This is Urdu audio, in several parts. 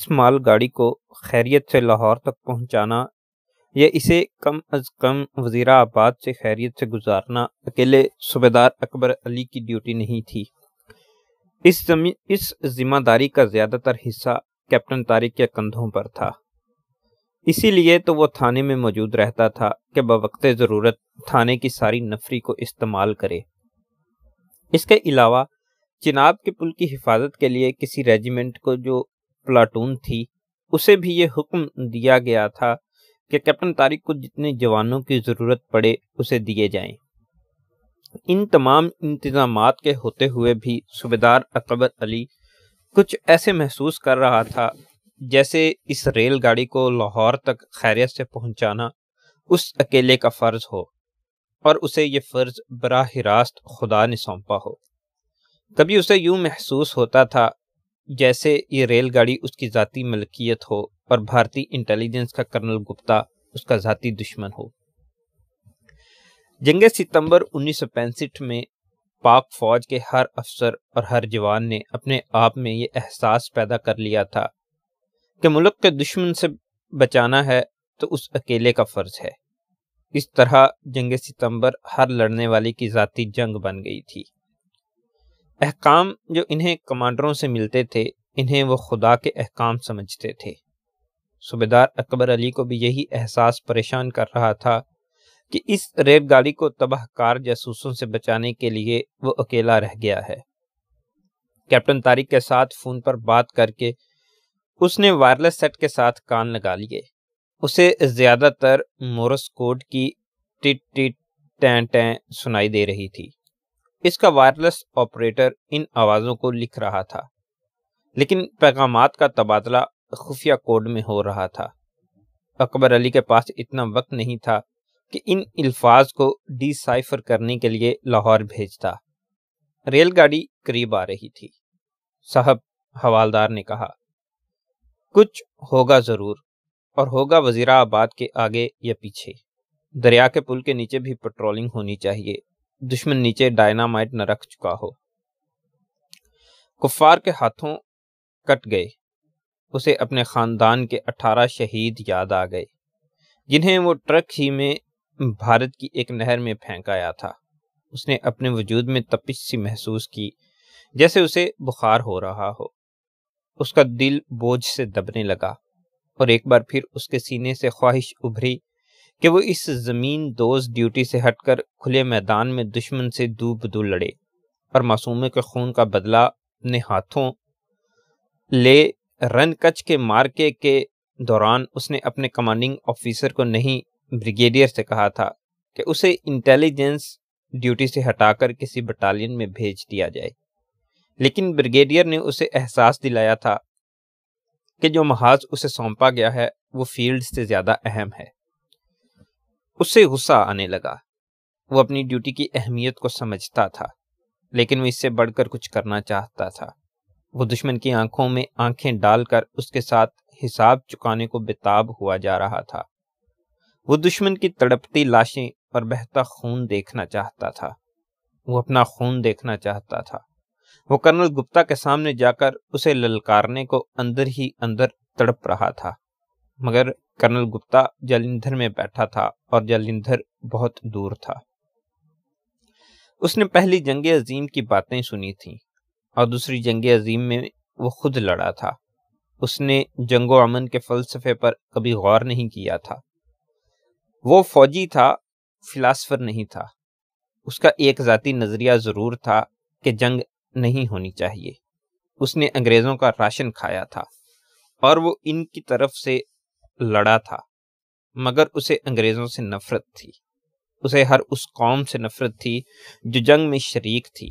اس مال گاڑی کو خیریت سے لاہور تک پہنچانا یا اسے کم از کم وزیر آباد سے خیریت سے گزارنا اکیلے صوبیدار اکبر علی کی ڈیوٹی نہیں تھی۔ اس ذمہ داری کا زیادہ تر حصہ کیپٹن طارق کے کندھوں پر تھا۔ اسی لیے تو وہ تھانے میں موجود رہتا تھا کہ بوقت ضرورت تھانے کی ساری نفری کو استعمال کرے۔ اس کے علاوہ چناب کے پل کی حفاظت کے لیے کسی ریجیمنٹ کو جو پلاٹون تھی اسے بھی یہ حکم دیا گیا تھا کہ کیپٹن طارق کو جتنے جوانوں کی ضرورت پڑے اسے دیے جائیں۔ ان تمام انتظامات کے ہوتے ہوئے بھی صوبیدار اکبر علی کچھ ایسے محسوس کر رہا تھا جیسے اس ریل گاڑی کو لاہور تک خیریت سے پہنچانا اس اکیلے کا فرض ہو اور اسے یہ فرض براہ راست خدا نے سونپا ہو۔ کبھی اسے یوں محسوس ہوتا تھا جیسے یہ ریل گاڑی اس کی ذاتی ملکیت ہو اور بھارتی انٹیلیجنس کا کرنل گپتا اس کا ذاتی دشمن ہو۔ جنگ ستمبر 1965 میں پاک فوج کے ہر افسر اور ہر جوان نے اپنے آپ میں یہ احساس پیدا کر لیا تھا کہ ملک کے دشمن سے بچانا ہے تو اس اکیلے کا فرض ہے۔ اس طرح جنگ ستمبر ہر لڑنے والے کی ذاتی جنگ بن گئی تھی۔ احکام جو انہیں کمانڈروں سے ملتے تھے انہیں وہ خدا کے احکام سمجھتے تھے۔ صوبیدار اکبر علی کو بھی یہی احساس پریشان کر رہا تھا کہ اس ریل گاڑی کو تباہ کار جاسوسوں سے بچانے کے لیے وہ اکیلا رہ گیا ہے۔ کیپٹن طارق کے ساتھ فون پر بات کر کے اس نے وائرلیس سیٹ کے ساتھ کان لگا لیے۔ اسے زیادہ تر مورس کوڈ کی ٹٹ ٹٹ ٹین ٹین سنائی دے رہی تھی۔ اس کا وائرلیس آپریٹر ان آوازوں کو لکھ رہا تھا، لیکن پیغامات کا تبادلہ خفیہ کوڈ میں ہو رہا تھا۔ اکبر علی کے پاس اتنا وقت نہیں تھا کہ ان الفاظ کو ڈی سائفر کرنے کے لیے لاہور بھیجتا۔ ریل گاڑی قریب آ رہی تھی۔ صاحب، حوالدار نے کہا، کچھ ہوگا ضرور، اور ہوگا وزیر آباد کے آگے یا پیچھے۔ دریا کے پل کے نیچے بھی پٹرولنگ ہونی چاہیے، دشمن نیچے ڈائنامائٹ نہ رکھ چکا ہو۔ کفار کے ہاتھوں کٹ گئے۔ اسے اپنے خاندان کے 18 شہید یاد آ گئے جنہیں وہ ٹرک ہی میں بھارت کی ایک نہر میں پھینک آیا تھا۔ اس نے اپنے وجود میں تپش سی محسوس کی جیسے اسے بخار ہو رہا ہو۔ اس کا دل بوجھ سے دبنے لگا اور ایک بار پھر اس کے سینے سے خواہش ابھری کہ وہ اس زمین دوز ڈیوٹی سے ہٹ کر کھلے میدان میں دشمن سے دو بدو لڑے اور معصومے کے خون کا بدلہ اپنے ہاتھوں لے۔ رن کچ کے مارکے کے دوران اس نے اپنے کمانڈنگ آفیسر کو نہیں بریگیڈیئر سے کہا تھا کہ اسے انٹیلیجنس ڈیوٹی سے ہٹا کر کسی بٹالین میں بھیج دیا جائے، لیکن بریگیڈیئر نے اسے احساس دلایا تھا کہ جو محاذ اسے سونپا گیا ہے وہ فیلڈ سے زیادہ اہم ہے۔ اسے غصہ آنے لگا۔ وہ اپنی ڈیوٹی کی اہمیت کو سمجھتا تھا، لیکن وہ اس سے بڑھ کر کچھ کرنا چاہتا تھا۔ وہ دشمن کی آنکھوں میں آنکھیں ڈال کر اس کے ساتھ حساب چکانے کو بےتاب ہوا جا رہا تھا۔ وہ دشمن کی تڑپتی لاشیں اور بہتا خون دیکھنا چاہتا تھا۔ وہ اپنا خون دیکھنا چاہتا تھا۔ وہ کرنل گپتا کے سامنے جا کر اسے للکارنے کو اندر ہی اندر تڑپ رہا تھا، مگر کرنل گپتا جالندھر میں بیٹھا تھا اور جالندھر بہت دور تھا۔ اس نے پہلی جنگ عظیم کی باتیں سنی تھیں اور دوسری جنگ عظیم میں وہ خود لڑا تھا۔ اس نے جنگ و امن کے فلسفے پر کبھی غور نہیں کیا تھا۔ وہ فوجی تھا، فلاسفر نہیں تھا۔ اس کا ایک ذاتی نظریہ ضرور تھا کہ جنگ نہیں ہونی چاہیے۔ اس نے انگریزوں کا راشن کھایا تھا اور وہ ان کی طرف سے لڑا تھا، مگر اسے انگریزوں سے نفرت تھی۔ اسے ہر اس قوم سے نفرت تھی جو جنگ میں شریک تھی۔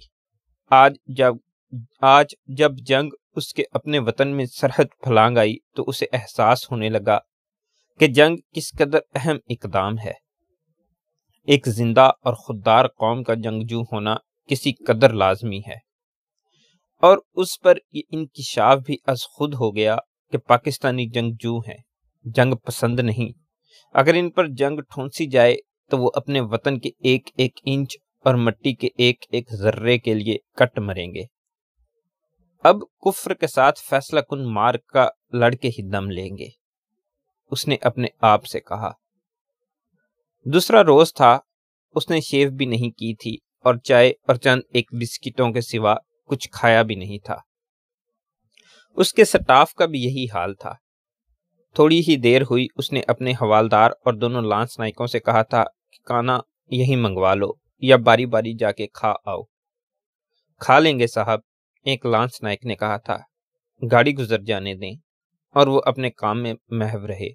آج جب جنگ اس کے اپنے وطن میں سرحد پھلانگ آئی تو اسے احساس ہونے لگا کہ جنگ کس قدر اہم اقدام ہے۔ ایک زندہ اور خوددار قوم کا جنگجو ہونا کسی قدر لازمی ہے، اور اس پر یہ انکشاف بھی از خود ہو گیا کہ پاکستانی جنگجو ہیں، جنگ پسند نہیں۔ اگر ان پر جنگ ٹھونسی جائے تو وہ اپنے وطن کے ایک ایک انچ اور مٹی کے ایک ایک ذرے کے لیے کٹ مریں گے۔ اب کفر کے ساتھ فیصلہ کن مار کا لڑ کے ہی دم لیں گے، اس نے اپنے آپ سے کہا۔ دوسرا روز تھا، اس نے شیو بھی نہیں کی تھی اور چائے اور چند ایک بسکٹوں کے سوا کچھ کھایا بھی نہیں تھا۔ اس کے سٹاف کا بھی یہی حال تھا۔ تھوڑی ہی دیر ہوئی، اس نے اپنے حوالدار اور دونوں لانس نائکوں سے کہا تھا کہ کھانا یہی منگوا لو یا باری باری جا کے کھا آؤ۔ کھا لیں گے صاحب، ایک لانس نائک نے کہا تھا، گاڑی گزر جانے دیں، اور وہ اپنے کام میں محو رہے۔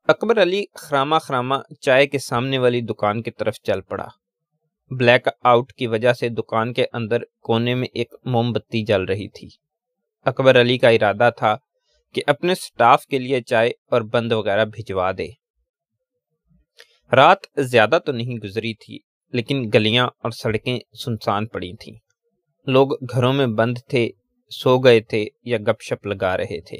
اکبر علی خراما خراما چائے کے سامنے والی دکان کی طرف چل پڑا۔ بلیک آؤٹ کی وجہ سے دکان کے اندر کونے میں ایک موم بتی جل رہی تھی۔ اکبر علی کا ارادہ تھا کہ اپنے سٹاف کے لیے چائے اور بند وغیرہ بھجوا دے۔ رات زیادہ تو نہیں گزری تھی، لیکن گلیاں اور سڑکیں سنسان پڑی تھیں۔ لوگ گھروں میں بند تھے، سو گئے تھے یا گپ شپ لگا رہے تھے۔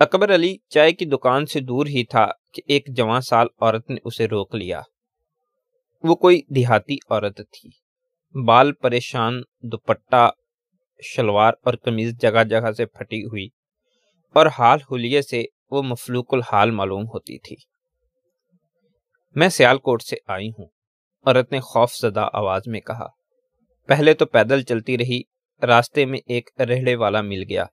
اکبر علی چائے کی دکان سے دور ہی تھا کہ ایک جوان سال عورت نے اسے روک لیا۔ وہ کوئی دیہاتی عورت تھی، بال پریشان، دوپٹہ، شلوار اور قمیض جگہ جگہ سے پھٹی ہوئی، اور حال حلیے سے وہ مفلوق الحال معلوم ہوتی تھی۔ میں سیالکوٹ سے آئی ہوں، عورت نے خوف زدہ آواز میں کہا۔ پہلے تو پیدل چلتی رہی، راستے میں ایک ریڑھے والا مل گیا،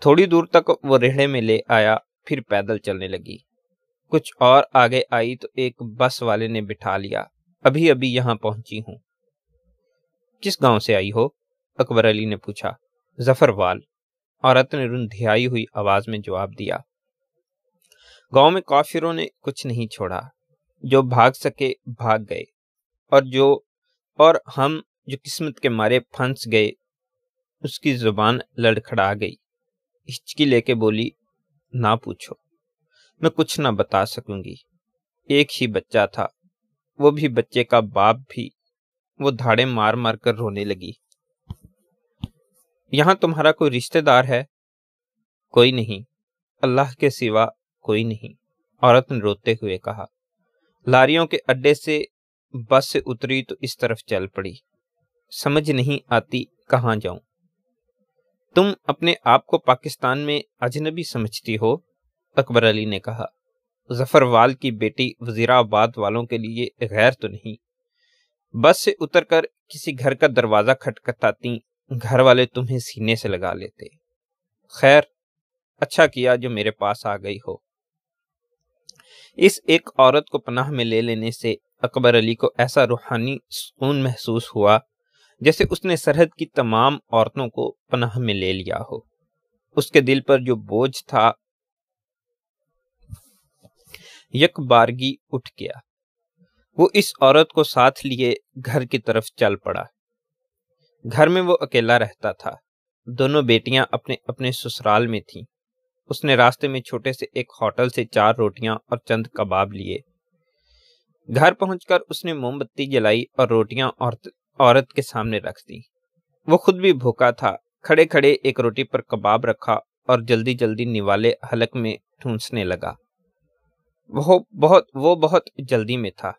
تھوڑی دور تک وہ ریڑھے میں لے آیا، پھر پیدل چلنے لگی۔ کچھ اور آگے آئی تو ایک بس والے نے بٹھا لیا، ابھی ابھی یہاں پہنچی ہوں۔ کس گاؤں سے آئی ہو؟ اکبر علی نے پوچھا۔ ظفروال، عورت نے رندھیائی ہوئی آواز میں جواب دیا۔ گاؤں میں کافروں نے کچھ نہیں چھوڑا، جو بھاگ سکے بھاگ گئے، اور ہم جو قسمت کے مارے پھنس گئے۔ اس کی زبان لڑکھڑا گئی، ہچکی لے کے بولی، نہ پوچھو، میں کچھ نہ بتا سکوں گی۔ ایک ہی بچہ تھا، وہ بھی بچے کا باپ بھی۔ وہ دھاڑے مار مار کر رونے لگی۔ یہاں تمہارا کوئی رشتہ دار ہے؟ کوئی نہیں، اللہ کے سوا کوئی نہیں، عورت نے روتے ہوئے کہا۔ لاریوں کے اڈے سے بس سے اتری تو اس طرف چل پڑی۔ سمجھ نہیں آتی کہاں جاؤں۔ تم اپنے آپ کو پاکستان میں اجنبی سمجھتی ہو؟ اکبر علی نے کہا۔ ظفروال کی بیٹی وزیرآباد والوں کے لیے غیر تو نہیں۔ بس سے اتر کر کسی گھر کا دروازہ کھٹکھٹاتی، گھر والے تمہیں سینے سے لگا لیتے۔ خیر، اچھا کیا جو میرے پاس آ گئی ہو۔ اس ایک عورت کو پناہ میں لے لینے سے اکبر علی کو ایسا روحانی سکون محسوس ہوا جیسے اس نے سرحد کی تمام عورتوں کو پناہ میں لے لیا ہو۔ اس کے دل پر جو بوجھ تھا یک بارگی اٹھ گیا۔ وہ اس عورت کو ساتھ لیے گھر کی طرف چل پڑا۔ گھر میں وہ اکیلا رہتا تھا، دونوں بیٹیاں اپنے اپنے سسرال میں تھیں۔ اس نے راستے میں چھوٹے سے ایک ہوٹل سے 4 روٹیاں اور چند کباب لیے۔ گھر پہنچ کر اس نے موم بتی جلائی اور روٹیاں عورت کے سامنے رکھ دی۔ وہ خود بھی بھوکا تھا، کھڑے کھڑے ایک روٹی پر کباب رکھا اور جلدی جلدی نوالے حلق میں ٹھونسنے لگا۔ وہ بہت جلدی میں تھا۔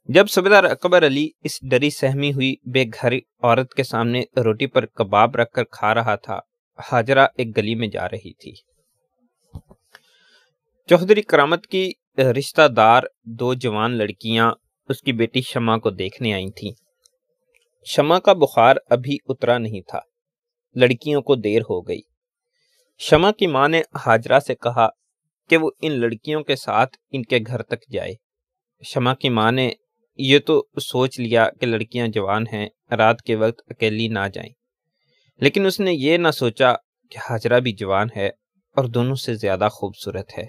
جب صوبیدار اکبر علی اس ڈری سہمی ہوئی بے گھر عورت کے سامنے روٹی پر کباب رکھ کر کھا رہا تھا، ہاجرہ ایک گلی میں جا رہی تھی۔ چوہدری کرامت کی رشتہ دار 2 جوان لڑکیاں اس کی بیٹی شمع کو دیکھنے آئی تھیں۔ شمع کا بخار ابھی اترا نہیں تھا، لڑکیوں کو دیر ہو گئی۔ شمع کی ماں نے ہاجرہ سے کہا کہ وہ ان لڑکیوں کے ساتھ ان کے گھر تک جائے۔ شمع کی ماں نے یہ تو سوچ لیا کہ لڑکیاں جوان ہیں، رات کے وقت اکیلی نہ جائیں، لیکن اس نے یہ نہ سوچا کہ ہاجرہ بھی جوان ہے اور دونوں سے زیادہ خوبصورت ہے۔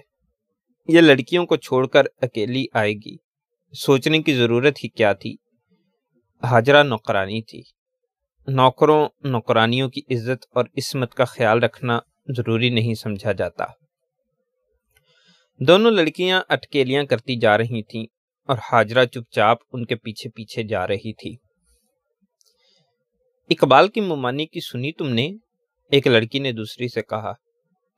یہ لڑکیوں کو چھوڑ کر اکیلی آئے گی، سوچنے کی ضرورت ہی کیا تھی۔ ہاجرہ نوکرانی تھی، نوکروں نوکرانیوں کی عزت اور عصمت کا خیال رکھنا ضروری نہیں سمجھا جاتا۔ دونوں لڑکیاں اٹکیلیاں کرتی جا رہی تھیں اور ہاجرہ چپ چاپ ان کے پیچھے پیچھے جا رہی تھی۔ اقبال کی ممانی کی سنی تم نے؟ ایک لڑکی نے دوسری سے کہا۔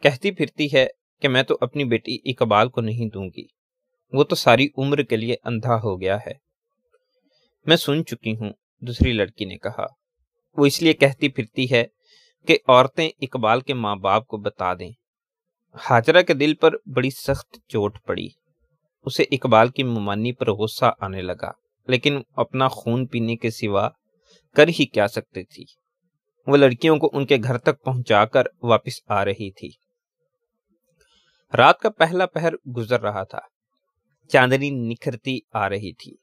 کہتی پھرتی ہے کہ میں تو اپنی بیٹی اقبال کو نہیں دوں گی، وہ تو ساری عمر کے لیے اندھا ہو گیا ہے۔ میں سن چکی ہوں، دوسری لڑکی نے کہا۔ وہ اس لیے کہتی پھرتی ہے کہ عورتیں اقبال کے ماں باپ کو بتا دیں۔ ہاجرہ کے دل پر بڑی سخت چوٹ پڑی۔ اسے اقبال کی ممانی پر غصہ آنے لگا، لیکن اپنا خون پینے کے سوا کر ہی کیا سکتی تھی۔ وہ لڑکیوں کو ان کے گھر تک پہنچا کر واپس آ رہی تھی۔ رات کا پہلا پہر گزر رہا تھا، چاندنی نکھرتی آ رہی تھی۔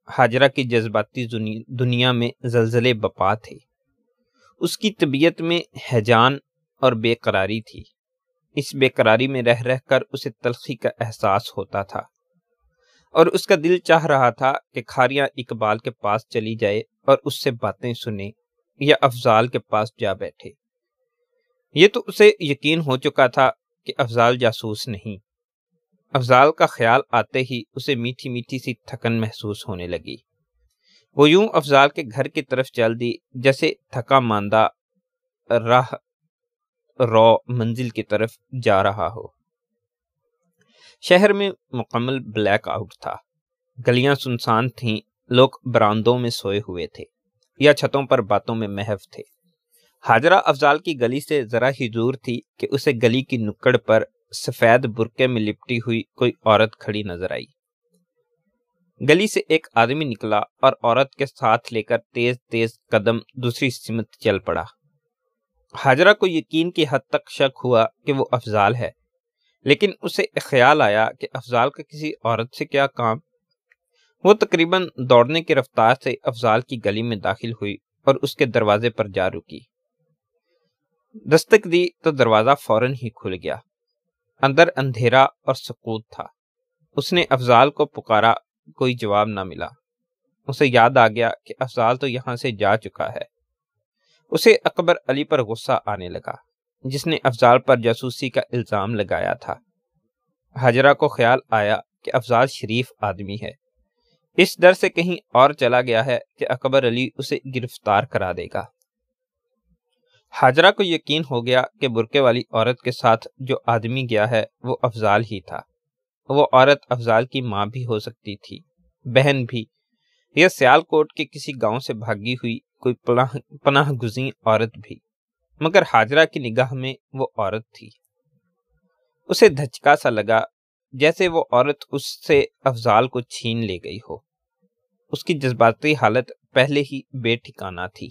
ہاجرہ کی جذباتی دنیا میں زلزلے بپا تھے۔ اس کی طبیعت میں ہیجان اور بے قراری تھی۔ اس بے قراری میں رہ رہ کر اسے تلخی کا احساس ہوتا تھا، اور اس کا دل چاہ رہا تھا کہ کھاریاں اقبال کے پاس چلی جائے اور اس سے باتیں سنے یا افضال کے پاس جا بیٹھے۔ یہ تو اسے یقین ہو چکا تھا کہ افضال جاسوس نہیں۔ افضال کا خیال آتے ہی اسے میٹھی میٹھی سی تھکن محسوس ہونے لگی۔ وہ یوں افضال کے گھر کی طرف چل دی جیسے تھکا ماندہ راہ رو منزل کی طرف جا رہا ہو۔ شہر میں مکمل بلیک آؤٹ تھا۔ گلیاں سنسان تھیں، لوگ براندوں میں سوئے ہوئے تھے یا چھتوں پر باتوں میں محو تھے۔ ہاجرہ افضال کی گلی سے ذرا ہی دور تھی کہ اسے گلی کی نکڑ پر سفید برقعے میں لپٹی ہوئی کوئی عورت کھڑی نظر آئی۔ گلی سے ایک آدمی نکلا اور عورت کے ساتھ لے کر تیز تیز قدم دوسری سمت چل پڑا۔ ہاجرہ کو یقین کی حد تک شک ہوا کہ وہ افضال ہے، لیکن اسے خیال آیا کہ افضال کا کسی عورت سے کیا کام۔ وہ تقریباً دوڑنے کی رفتار سے افضال کی گلی میں داخل ہوئی اور اس کے دروازے پر جا رکی۔ دستک دی تو دروازہ فوراً ہی کھل گیا۔ اندر اندھیرا اور سکوت تھا۔ اس نے افضال کو پکارا، کوئی جواب نہ ملا۔ اسے یاد آ گیا کہ افضال تو یہاں سے جا چکا ہے۔ اسے اکبر علی پر غصہ آنے لگا، جس نے افضال پر جاسوسی کا الزام لگایا تھا۔ ہاجرہ کو خیال آیا کہ افضال شریف آدمی ہے، اس ڈر سے کہیں اور چلا گیا ہے کہ اکبر علی اسے گرفتار کرا دے گا۔ ہاجرہ کو یقین ہو گیا کہ برقعے والی عورت کے ساتھ جو آدمی گیا ہے وہ افضال ہی تھا۔ وہ عورت افضال کی ماں بھی ہو سکتی تھی، بہن بھی، یا سیال کوٹ کے کسی گاؤں سے بھاگی ہوئی کوئی پناہ گزین عورت بھی، مگر ہاجرہ کی نگاہ میں وہ عورت تھی۔ اسے دھچکا سا لگا، جیسے وہ عورت اس سے افضال کو چھین لے گئی ہو۔ اس کی جذباتی حالت پہلے ہی بے ٹھکانہ تھی۔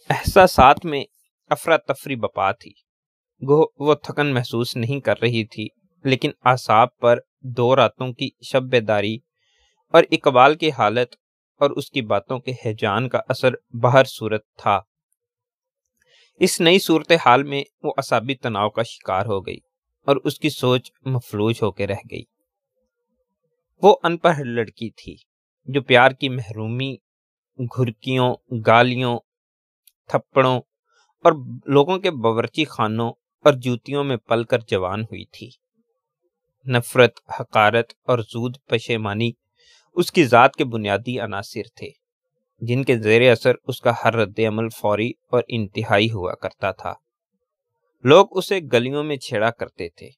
احساسات میں افراتفری بپا تھی۔ وہ تھکن محسوس نہیں کر رہی تھی، لیکن اعصاب پر 2 راتوں کی شب بیداری اور اقبال کی حالت اور اس کی باتوں کے ہیجان کا اثر باہر صورت تھا۔ اس نئی صورتحال میں وہ اعصابی تناؤ کا شکار ہو گئی اور اس کی سوچ مفلوج ہو کے رہ گئی۔ وہ ان پڑھ لڑکی تھی جو پیار کی محرومی، گھرکیوں، گالیوں، تھپڑوں اور لوگوں کے باورچی خانوں اور جوتیوں میں پل کر جوان ہوئی تھی۔ نفرت، حقارت اور زود پشیمانی اس کی ذات کے بنیادی عناصر تھے، جن کے زیر اثر اس کا ہر رد عمل فوری اور انتہائی ہوا کرتا تھا۔ لوگ اسے گلیوں میں چھیڑا کرتے تھے۔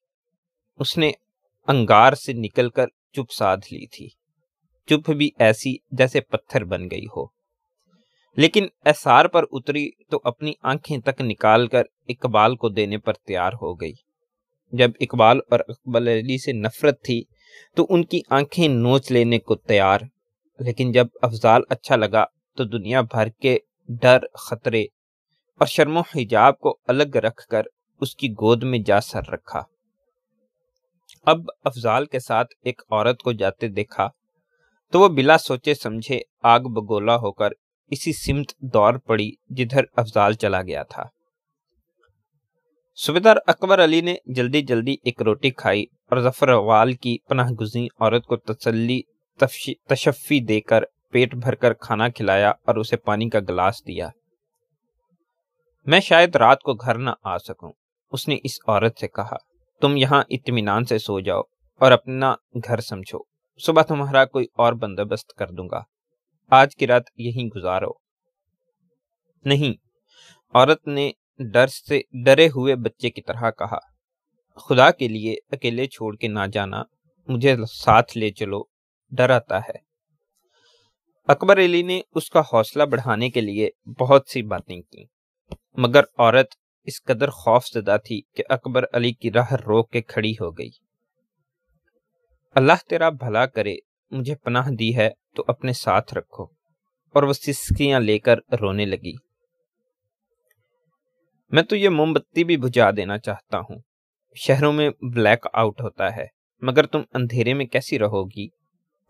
اس نے انگار سے نکل کر چپ سادھ لی تھی، چپ بھی ایسی جیسے پتھر بن گئی ہو، لیکن ایثار پر اتری تو اپنی آنکھیں تک نکال کر اقبال کو دینے پر تیار ہو گئی۔ جب اقبال اور اکبر علی سے نفرت تھی تو ان کی آنکھیں نوچ لینے کو تیار، لیکن جب افضال اچھا لگا تو دنیا بھر کے ڈر، خطرے اور شرم و حجاب کو الگ رکھ کر اس کی گود میں جا سر رکھا۔ اب افضال کے ساتھ ایک عورت کو جاتے دیکھا تو وہ بلا سوچے سمجھے آگ بگولا ہو کر اسی سمت دوڑ پڑی جدھر افضال چلا گیا تھا۔ صوبیدار اکبر علی نے جلدی جلدی ایک روٹی کھائی اور ظفر اقبال کی پناہ گزین عورت کو تسلی تشفی دے کر پیٹ بھر کر کھانا کھلایا اور اسے پانی کا گلاس دیا۔ میں شاید رات کو گھر نہ آ سکوں، اس نے اس عورت سے کہا۔ تم یہاں اطمینان سے سو جاؤ اور اپنا گھر سمجھو، صبح تمہارا کوئی اور بندوبست کر دوں گا، آج کی رات یہیں گزارو۔ نہیں، عورت نے ڈرے ہوئے بچے کی طرح کہا، خدا کے لیے اکیلے چھوڑ کے نہ جانا، مجھے ساتھ لے چلو، ڈر آتا ہے۔ اکبر علی نے اس کا حوصلہ بڑھانے کے لیے بہت سی باتیں کی، مگر عورت اس قدر خوف زدہ تھی کہ اکبر علی کی راہ روک کے کھڑی ہو گئی۔ اللہ تیرا بھلا کرے، مجھے پناہ دی ہے تو اپنے ساتھ رکھو، اور وہ سسکیاں لے کر رونے لگی۔ میں تو یہ موم بتی بھی بجھا دینا چاہتا ہوں، شہروں میں بلیک آؤٹ ہوتا ہے، مگر تم اندھیرے میں کیسی رہو گی؟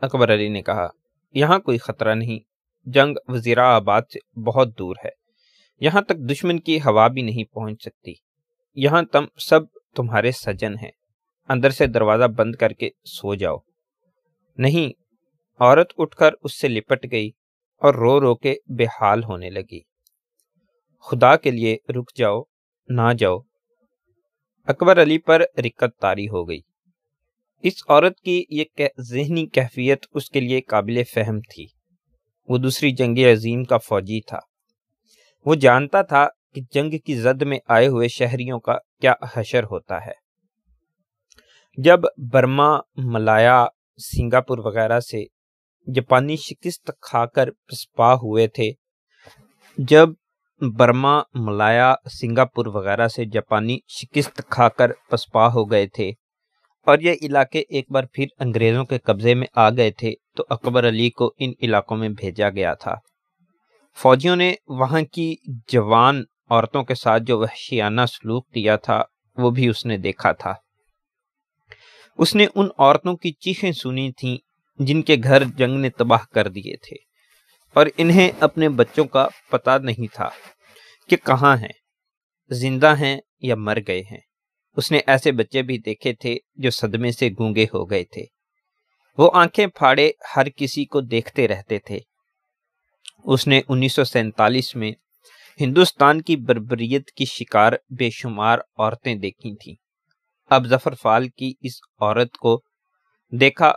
اکبر علی نے کہا، یہاں کوئی خطرہ نہیں، جنگ وزیرا آباد سے بہت دور ہے، یہاں تک دشمن کی ہوا بھی نہیں پہنچ سکتی، یہاں تم سب تمہارے سجن ہیں، اندر سے دروازہ بند کر کے سو جاؤ۔ نہیں، عورت اٹھ کر اس سے لپٹ گئی اور رو رو کے بے حال ہونے لگی۔ خدا کے لیے رک جاؤ، نہ جاؤ۔ اکبر علی پر رکت طاری ہو گئی۔ اس عورت کی یہ ذہنی کیفیت اس کے لیے قابل فہم تھی۔ وہ دوسری جنگ عظیم کا فوجی تھا۔ وہ جانتا تھا کہ جنگ کی زد میں آئے ہوئے شہریوں کا کیا حشر ہوتا ہے۔ جب برما، ملایا، سنگاپور وغیرہ سے جاپانی شکست کھا کر پسپا ہوئے تھے، ہو گئے تھے اور یہ علاقے ایک بار پھر انگریزوں کے قبضے میں آ گئے تھے، تو اکبر علی کو ان علاقوں میں بھیجا گیا تھا۔ فوجیوں نے وہاں کی جوان عورتوں کے ساتھ جو وحشیانہ سلوک کیا تھا وہ بھی اس نے دیکھا تھا۔ اس نے ان عورتوں کی چیخیں سنی تھیں جن کے گھر جنگ نے تباہ کر دیے تھے، اور انہیں اپنے بچوں کا پتہ نہیں تھا کہ کہاں ہیں، زندہ ہیں یا مر گئے ہیں۔ اس نے ایسے بچے بھی دیکھے تھے جو صدمے سے گونگے ہو گئے تھے۔ وہ آنکھیں پھاڑے ہر کسی کو دیکھتے رہتے تھے۔ اس نے 1947 میں ہندوستان کی بربریت کی شکار بے شمار عورتیں دیکھی تھیں۔ اب ظفر فال کی اس عورت کو دیکھا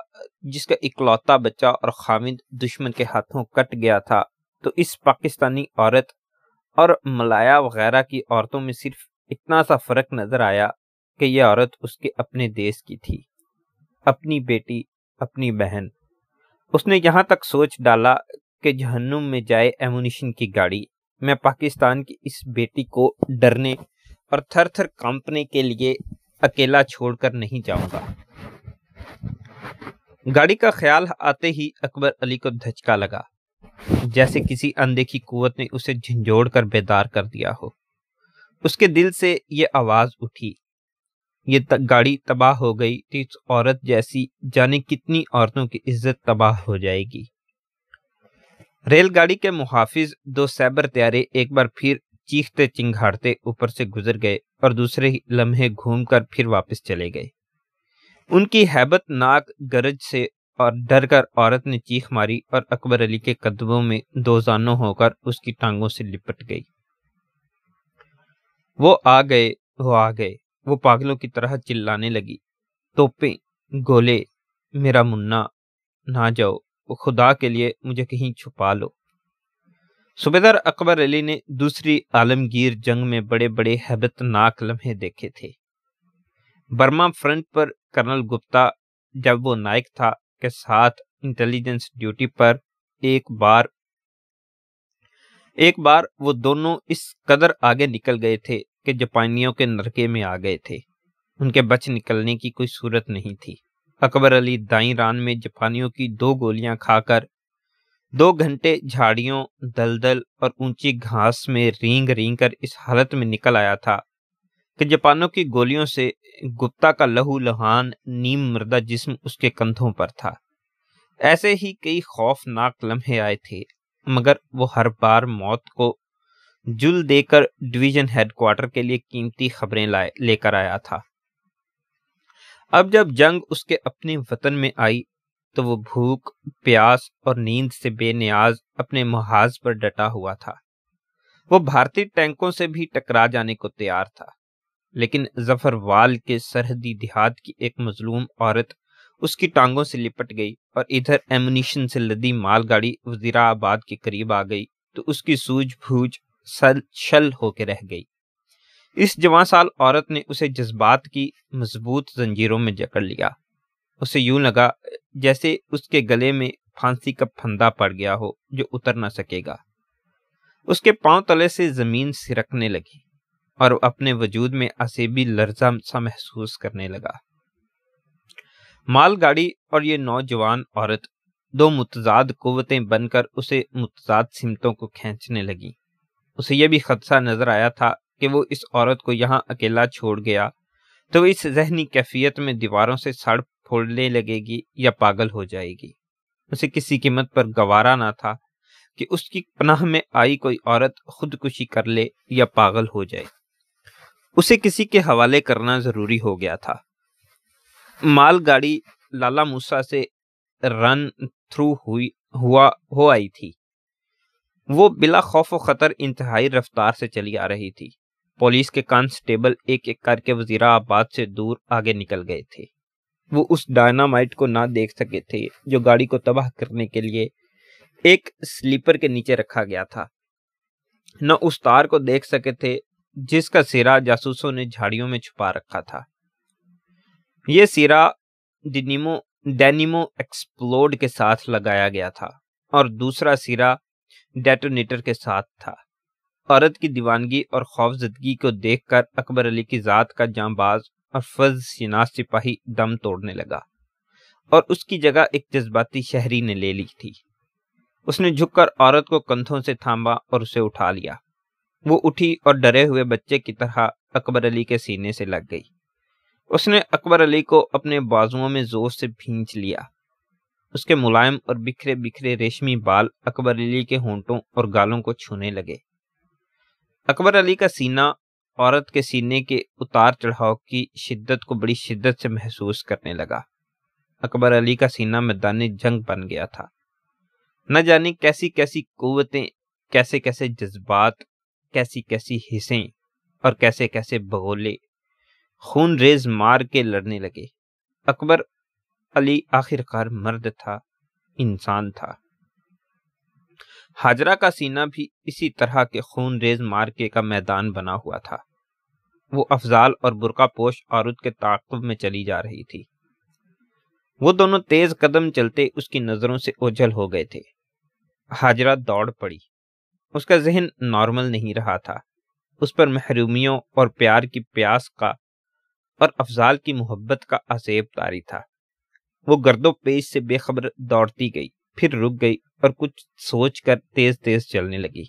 جس کا اکلوتا بچہ اور خاوند دشمن کے ہاتھوں کٹ گیا تھا، تو اس پاکستانی عورت اور ملایا وغیرہ کی عورتوں میں صرف اتنا سا فرق نظر آیا کہ یہ عورت اس کے اپنے دیش کی تھی، اپنی بیٹی، اپنی بہن۔ اس نے یہاں تک سوچ ڈالا کہ جہنم میں جائے ایمونیشن کی گاڑی، میں پاکستان کی اس بیٹی کو ڈرنے اور تھر تھر کانپنے کے لیے اکیلا چھوڑ کر نہیں جاؤں گا۔ گاڑی کا خیال آتے ہی اکبر علی کو دھچکا لگا، جیسے کسی اندیکھی قوت نے اسے جھنجھوڑ کر بیدار کر دیا ہو۔ اس کے دل سے یہ آواز اٹھی، یہ گاڑی تباہ ہو گئی تو اس عورت جیسی جانے کتنی عورتوں کی عزت تباہ ہو جائے گی۔ ریل گاڑی کے محافظ دو سیبر طیارے ایک بار پھر چیختے چنگھاڑتے اوپر سے گزر گئے اور دوسرے ہی لمحے گھوم کر پھر واپس چلے گئے۔ ان کی ہیبت ناک گرج سے اور ڈر کر عورت نے چیخ ماری اور اکبر علی کے قدموں میں دو زانوں ہو کر اس کی ٹانگوں سے لپٹ گئی۔ وہ آ گئے، وہ آ گئے، وہ پاگلوں کی طرح چلانے لگی، توپیں، گولے، میرا منا، نہ جاؤ، خدا کے لیے مجھے کہیں چھپا لو۔ صوبیدار اکبر علی نے دوسری عالمگیر جنگ میں بڑے بڑے ہیبت ناک لمحے دیکھے تھے۔ برما فرنٹ پر کرنل گپتا جب وہ نائک تھا کے ساتھ انٹیلیجنس ڈیوٹی پر ایک بار وہ دونوں اس قدر آگے نکل گئے تھے کہ جاپانیوں کے نرکے میں آ گئے تھے۔ ان کے بچ نکلنے کی کوئی صورت نہیں تھی۔ اکبر علی دائیں ران میں جاپانیوں کی 2 گولیاں کھا کر 2 گھنٹے جھاڑیوں، دلدل اور اونچی گھاس میں رینگ رینگ کر اس حالت میں نکل آیا تھا کہ جاپانوں کی گولیوں سے گپتا کا لہو لہان نیم مردہ جسم اس کے کندھوں پر تھا۔ ایسے ہی کئی خوفناک لمحے آئے تھے، مگر وہ ہر بار موت کو جل دے کر ڈویژن ہیڈ کوارٹر کے لیے قیمتی خبریں لے کر آیا تھا۔ اب جب جنگ اس کے اپنے وطن میں آئی تو وہ بھوک، پیاس اور نیند سے بے نیاز اپنے محاذ پر ڈٹا ہوا تھا۔ وہ بھارتی ٹینکوں سے بھی ٹکرا جانے کو تیار تھا، لیکن ظفر وال کے سرحدی دیہات کی ایک مظلوم عورت اس کی ٹانگوں سے لپٹ گئی اور ادھر ایمونیشن سے لدی مال گاڑی وزیرا آباد کے قریب آ گئی تو اس کی سوجھ بوجھ شل ہو کے رہ گئی۔ اس جوان سال عورت نے اسے جذبات کی مضبوط زنجیروں میں جکڑ لیا۔ اسے یوں لگا جیسے اس کے گلے میں پھانسی کا پھندا پڑ گیا ہو جو اتر نہ سکے گا۔ اس کے پاؤں تلے سے زمین سرکنے لگی اور وہ اپنے وجود میں عصبی لرزہ سا محسوس کرنے لگا۔ مال گاڑی اور یہ نوجوان عورت دو متضاد قوتیں بن کر اسے متضاد سمتوں کو کھینچنے لگیں۔ اسے یہ بھی خدشہ نظر آیا تھا کہ وہ اس عورت کو یہاں اکیلا چھوڑ گیا تو وہ اس ذہنی کیفیت میں دیواروں سے سڑ پھوڑنے لگے گی یا پاگل ہو جائے گی۔ اسے کسی قیمت پر گوارا نہ تھا کہ اس کی پناہ میں آئی کوئی عورت خودکشی کر لے یا پاگل ہو جائے۔ اسے کسی کے حوالے کرنا ضروری ہو گیا تھا۔ مال گاڑی لالا موسیٰ سے رن تھرو ہو آئی تھی۔ وہ بلا خوف و خطر انتہائی رفتار سے چلی آ رہی تھی۔ پولیس کے کانسٹیبل ایک ایک کر کے وزیر آباد سے دور آگے نکل گئے تھے۔ وہ اس ڈائنامائٹ کو نہ دیکھ سکے تھے جو گاڑی کو تباہ کرنے کے لیے ایک سلیپر کے نیچے رکھا گیا تھا، نہ اس تار کو دیکھ سکے تھے جس کا سرا جاسوسوں نے جھاڑیوں میں چھپا رکھا تھا۔ یہ سرا ڈینیمو ایکسپلوڈ کے ساتھ لگایا گیا تھا اور دوسرا سرا ڈیٹونیٹر کے ساتھ تھا۔ عورت کی دیوانگی اور خوفزدگی کو دیکھ کر اکبر علی کی ذات کا جانباز اور فض شناس سپاہی دم توڑنے لگا اور اس کی جگہ ایک جذباتی شہری نے لے لی تھی۔ اس نے جھک کر عورت کو کندھوں سے تھاما اور اسے اٹھا لیا۔ وہ اٹھی اور ڈرے ہوئے بچے کی طرح اکبر علی کے سینے سے لگ گئی۔ اس نے اکبر علی کو اپنے بازوؤں میں زور سے بھینچ لیا۔ اس کے ملائم اور بکھرے بکھرے ریشمی بال اکبر علی کے ہونٹوں اور گالوں کو چھونے لگے۔ اکبر علی کا سینہ عورت کے سینے کے اتار چڑھاؤ کی شدت کو بڑی شدت سے محسوس کرنے لگا۔ اکبر علی کا سینہ میدان جنگ بن گیا تھا۔ نہ جانے کیسی کیسی قوتیں، کیسے کیسے جذبات، کیسی کیسی حسیں اور کیسے کیسے بغولے خون ریز مار کے لڑنے لگے۔ اکبر علی آخرکار مرد تھا، انسان تھا۔ ہاجرہ کا سینہ بھی اسی طرح کے خون ریز مارکے کا میدان بنا ہوا تھا۔ وہ افضال اور برقع پوش عورت کے تعاقب میں چلی جا رہی تھی۔ وہ دونوں تیز قدم چلتے اس کی نظروں سے اوجھل ہو گئے تھے۔ ہاجرہ دوڑ پڑی۔ اس کا ذہن نارمل نہیں رہا تھا۔ اس پر محرومیوں اور پیار کی پیاس کا اور افضال کی محبت کا عذاب طاری تھا۔ وہ گرد و پیش سے بے خبر دوڑتی گئی، پھر رک گئی اور کچھ سوچ کر تیز تیز چلنے لگی۔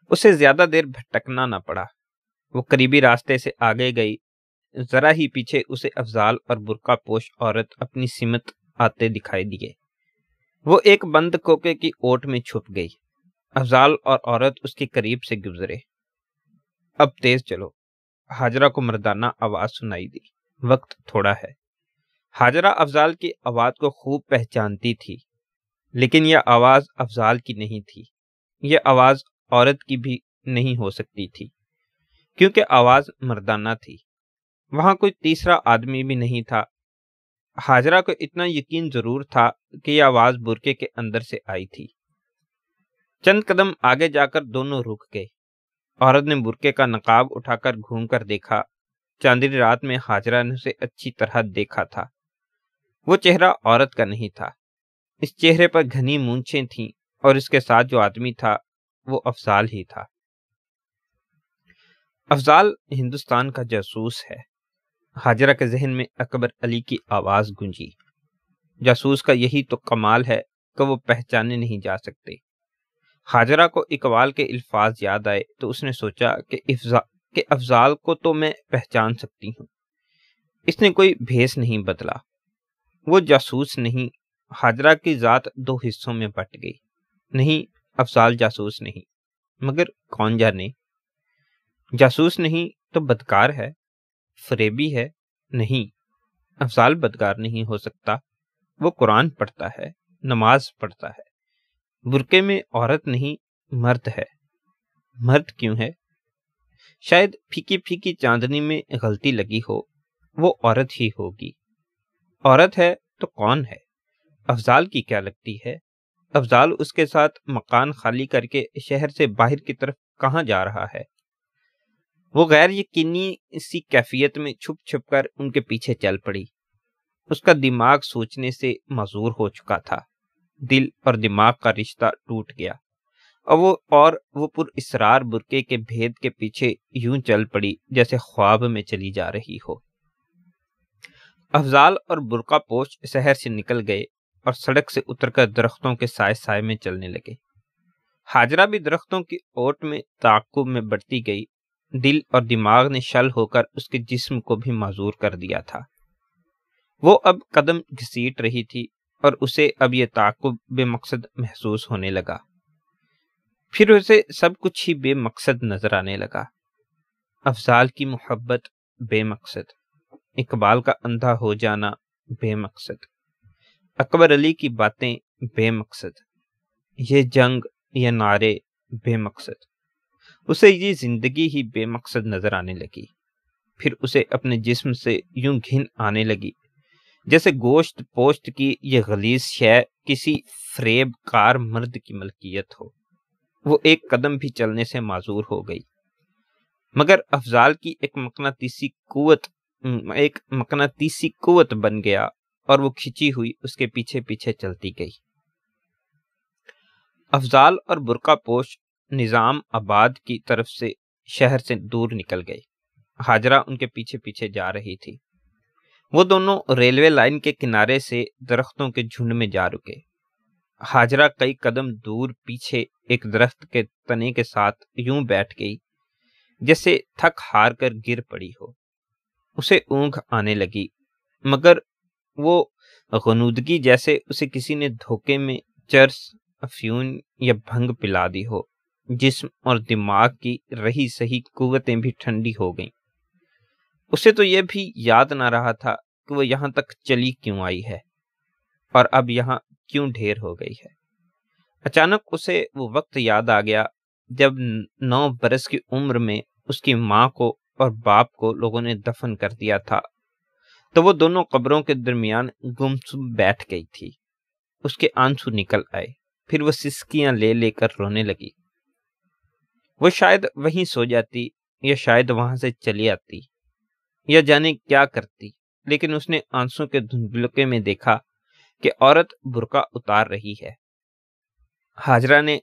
اسے زیادہ دیر بھٹکنا نہ پڑا۔ وہ قریبی راستے سے آگے گئی۔ ذرا ہی پیچھے اسے افضال اور برقع پوش عورت اپنی سمت آتے دکھائی دیے۔ وہ ایک بند کوکے کی اوٹ میں چھپ گئی۔ افضال اور عورت اس کے قریب سے گزرے۔ اب تیز چلو، ہاجرہ کو مردانہ آواز سنائی دی۔ وقت تھوڑا ہے۔ ہاجرہ افضال کی آواز کو خوب پہچانتی تھی، لیکن یہ آواز افضال کی نہیں تھی۔ یہ آواز عورت کی بھی نہیں ہو سکتی تھی، کیونکہ آواز مردانہ تھی۔ وہاں کوئی تیسرا آدمی بھی نہیں تھا۔ ہاجرہ کو اتنا یقین ضرور تھا کہ یہ آواز برقعے کے اندر سے آئی تھی۔ چند قدم آگے جا کر دونوں رک گئے۔ عورت نے برقعے کا نقاب اٹھا کر گھوم کر دیکھا۔ چاندنی رات میں ہاجرہ نے اسے اچھی طرح دیکھا تھا۔ وہ چہرہ عورت کا نہیں تھا۔ اس چہرے پر گھنی مونچھیں تھیں اور اس کے ساتھ جو آدمی تھا وہ افضال ہی تھا۔ افضال ہندوستان کا جاسوس ہے۔ ہاجرہ کے ذہن میں اکبر علی کی آواز گونجی۔ جاسوس کا یہی تو کمال ہے کہ وہ پہچانے نہیں جا سکتے۔ ہاجرہ کو اقبال کے الفاظ یاد آئے تو اس نے سوچا کہ افضال کو تو میں پہچان سکتی ہوں۔ اس نے کوئی بھیس نہیں بدلا۔ وہ جاسوس نہیں۔ ہاجرہ کی ذات دو حصوں میں بٹ گئی۔ نہیں، افضال جاسوس نہیں، مگر کون جانے؟ جاسوس نہیں تو بدکار ہے، فریبی ہے؟ نہیں، افضال بدکار نہیں ہو سکتا۔ وہ قرآن پڑھتا ہے، نماز پڑھتا ہے۔ برقعے میں عورت نہیں، مرد ہے۔ مرد کیوں ہے؟ شاید پھیکی پھیکی چاندنی میں غلطی لگی ہو، وہ عورت ہی ہوگی۔ عورت ہے تو کون ہے؟ افضال کی کیا لگتی ہے؟ افضال اس کے ساتھ مکان خالی کر کے شہر سے باہر کی طرف کہاں جا رہا ہے؟ وہ غیر یقینی سی کیفیت میں چھپ چھپ کر ان کے پیچھے چل پڑی۔ اس کا دماغ سوچنے سے معذور ہو چکا تھا۔ دل اور دماغ کا رشتہ ٹوٹ گیا اور وہ پر اسرار برقعے کے بھید کے پیچھے یوں چل پڑی جیسے خواب میں چلی جا رہی ہو۔ افضال اور برقع پوش شہر سے نکل گئے اور سڑک سے اتر کر درختوں کے سائے سائے میں چلنے لگے۔ ہاجرہ بھی درختوں کی اوٹ میں تعاقب میں بڑھتی گئی۔ دل اور دماغ نے شل ہو کر اس کے جسم کو بھی معذور کر دیا تھا۔ وہ اب قدم گھسیٹ رہی تھی اور اسے اب یہ تعاقب بے مقصد محسوس ہونے لگا۔ پھر اسے سب کچھ ہی بے مقصد نظر آنے لگا۔ افضال کی محبت بے مقصد، اقبال کا اندھا ہو جانا بے مقصد، اکبر علی کی باتیں بے مقصد، یہ جنگ، یہ نعرے بے مقصد۔ اسے یہ زندگی ہی بے مقصد نظر آنے لگی۔ پھر اسے اپنے جسم سے یوں گھن آنے لگی جیسے گوشت پوشت کی یہ غلیظ شے کسی فریب کار مرد کی ملکیت ہو۔ وہ ایک قدم بھی چلنے سے معذور ہو گئی، مگر افضال کی ایک مقناطیسی قوت بن گیا اور وہ کھچی ہوئی اس کے پیچھے پیچھے چلتی گئی۔ افضال اور برقع پوش نظام آباد کی طرف سے شہر سے دور نکل گئے۔ ہاجرہ ان کے پیچھے پیچھے جا رہی تھی۔ وہ دونوں ریلوے لائن کے کنارے سے درختوں کے جھنڈ میں جا رکے۔ ہاجرہ کئی قدم دور پیچھے ایک درخت کے تنے کے ساتھ یوں بیٹھ گئی جیسے تھک ہار کر گر پڑی ہو۔ اسے اونگ آنے لگی، مگر وہ غنودگی جیسے اسے کسی نے دھوکے میں چرس، افیون یا بھنگ پلا دی ہو۔ جسم اور دماغ کی رہی سہی قوتیں بھی ٹھنڈی ہو گئیں۔ اسے تو یہ بھی یاد نہ رہا تھا کہ وہ یہاں تک چلی کیوں آئی ہے اور اب یہاں کیوں ڈھیر ہو گئی ہے۔ اچانک اسے وہ وقت یاد آ گیا جب 9 برس کی عمر میں اس کی ماں کو اور باپ کو لوگوں نے دفن کر دیا تھا، تو وہ دونوں قبروں کے درمیان گمسم بیٹھ گئی تھی۔ اس کے آنسو نکل آئے، پھر وہ سسکیاں لے لے کر رونے لگی۔ وہ شاید وہیں سو جاتی یا شاید وہاں سے چلی آتی یا جانے کیا کرتی، لیکن اس نے آنسوں کے دھندلکے میں دیکھا کہ عورت برقع اتار رہی ہے۔ ہاجرہ نے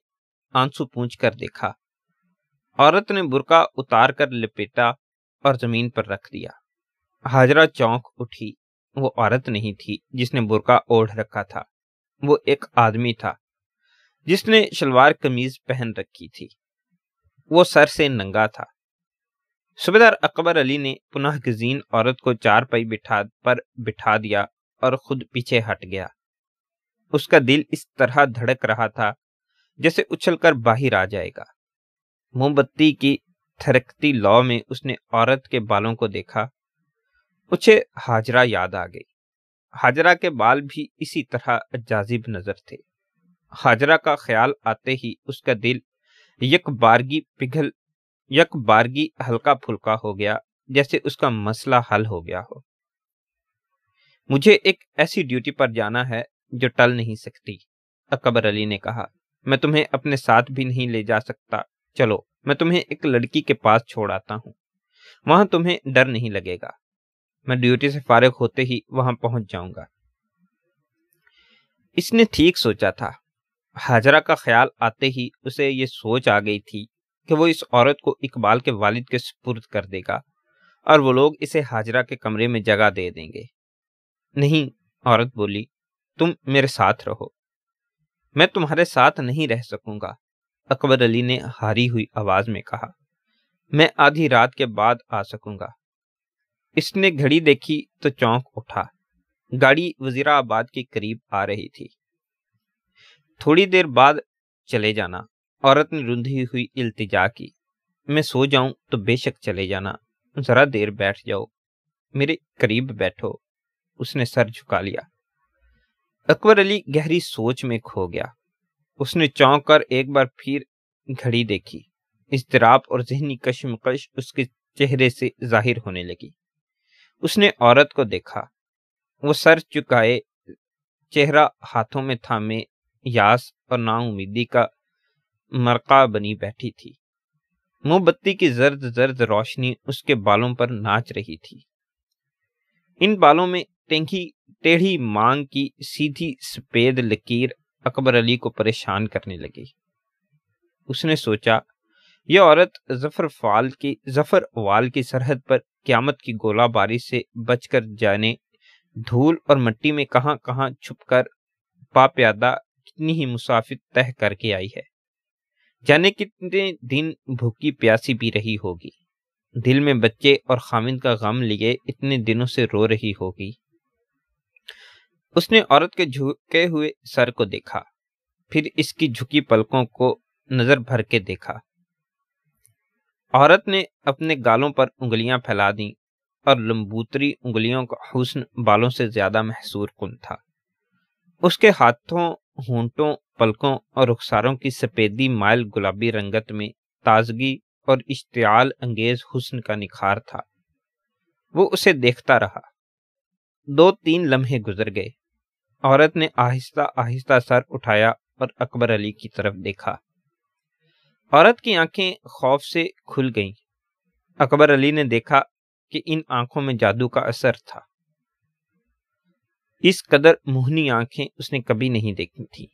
آنسو پونچھ کر دیکھا۔ عورت نے برقع اتار کر لپیٹا اور زمین پر رکھ دیا۔ ہاجرہ چونک اٹھی۔ وہ عورت نہیں تھی جس نے برقع اوڑھ رکھا تھا، وہ ایک آدمی تھا جس نے شلوار قمیض پہن رکھی تھی۔ وہ سر سے ننگا تھا۔ صوبیدار اکبر علی نے پناہ گزین عورت کو چارپائی پر بٹھا دیا اور خود پیچھے ہٹ گیا۔ اس کا دل اس طرح دھڑک رہا تھا جیسے اچھل کر باہر آ جائے گا۔ موم بتی کی تھرکتی لو میں اس نے عورت کے بالوں کو دیکھا۔ اسے ہاجرہ یاد آ گئی۔ ہاجرہ کے بال بھی اسی طرح جاذب نظر تھے۔ ہاجرہ کا خیال آتے ہی اس کا دل یک بارگی ہلکا پھلکا ہو گیا جیسے اس کا مسئلہ حل ہو گیا ہو۔ مجھے ایک ایسی ڈیوٹی پر جانا ہے جو ٹل نہیں سکتی، اکبر علی نے کہا۔ میں تمہیں اپنے ساتھ بھی نہیں لے جا سکتا۔ چلو میں تمہیں ایک لڑکی کے پاس چھوڑ آتا ہوں، وہاں تمہیں ڈر نہیں لگے گا۔ میں ڈیوٹی سے فارغ ہوتے ہی وہاں پہنچ جاؤں گا۔ اس نے ٹھیک سوچا تھا۔ ہاجرہ کا خیال آتے ہی اسے یہ سوچ آ گئی تھی کہ وہ اس عورت کو اقبال کے والد کے سپرد کر دے گا اور وہ لوگ اسے ہاجرہ کے کمرے میں جگہ دے دیں گے۔ نہیں، عورت بولی، تم میرے ساتھ رہو۔ میں تمہارے ساتھ نہیں رہ سکوں گا، اکبر علی نے ہاری ہوئی آواز میں کہا۔ میں آدھی رات کے بعد آ سکوں گا۔ اس نے گھڑی دیکھی تو چونک اٹھا۔ گاڑی وزیرآباد کے قریب آ رہی تھی۔ تھوڑی دیر بعد چلے جانا، عورت نے رندھی ہوئی التجا کی۔ میں سو جاؤں تو بے شک چلے جانا، ذرا دیر بیٹھ جاؤ، میرے قریب بیٹھو۔ اس نے سر جھکا لیا۔ اکبر علی گہری سوچ میں کھو گیا۔ اس نے چونک کر ایک بار پھر گھڑی دیکھی۔ اضطراب اور ذہنی کشمکش اس کے چہرے سے ظاہر ہونے لگی۔ اس نے عورت کو دیکھا۔ وہ سر چکائے، چہرہ ہاتھوں میں تھامے، یاس اور نا امیدی کا مرقع بنی بیٹھی تھی۔ موم بتی کی زرد زرد روشنی اس کے بالوں پر ناچ رہی تھی۔ ان بالوں میں ٹیڑھی مانگ کی سیدھی سفید لکیر اکبر علی کو پریشان کرنے لگی۔ اس نے سوچا یہ عورت ظفر وال کی سرحد پر قیامت کی گولہ باری سے بچ کر جانے دھول اور مٹی میں کہاں کہاں چھپ کر پا پیادہ کتنی ہی مسافت طے کر کے آئی ہے، جانے کتنے دن بھوکی پیاسی بھی رہی ہوگی، دل میں بچے اور خامند کا غم لیے اتنے دنوں سے رو رہی ہوگی۔ اس نے عورت کے جھکے ہوئے سر کو دیکھا، پھر اس کی جھکی پلکوں کو نظر بھر کے دیکھا۔ عورت نے اپنے گالوں پر انگلیاں پھیلا دیں اور لمبوتری انگلیوں کا حسن بالوں سے زیادہ محصور کن تھا۔ اس کے ہاتھوں، ہونٹوں، پلکوں اور رخساروں کی سفیدی مائل گلابی رنگت میں تازگی اور اشتعال انگیز حسن کا نکھار تھا۔ وہ اسے دیکھتا رہا۔ 2-3 لمحے گزر گئے۔ عورت نے آہستہ آہستہ سر اٹھایا اور اکبر علی کی طرف دیکھا۔ عورت کی آنکھیں خوف سے کھل گئیں۔ اکبر علی نے دیکھا کہ ان آنکھوں میں جادو کا اثر تھا۔ اس قدر موہنی آنکھیں اس نے کبھی نہیں دیکھی تھی۔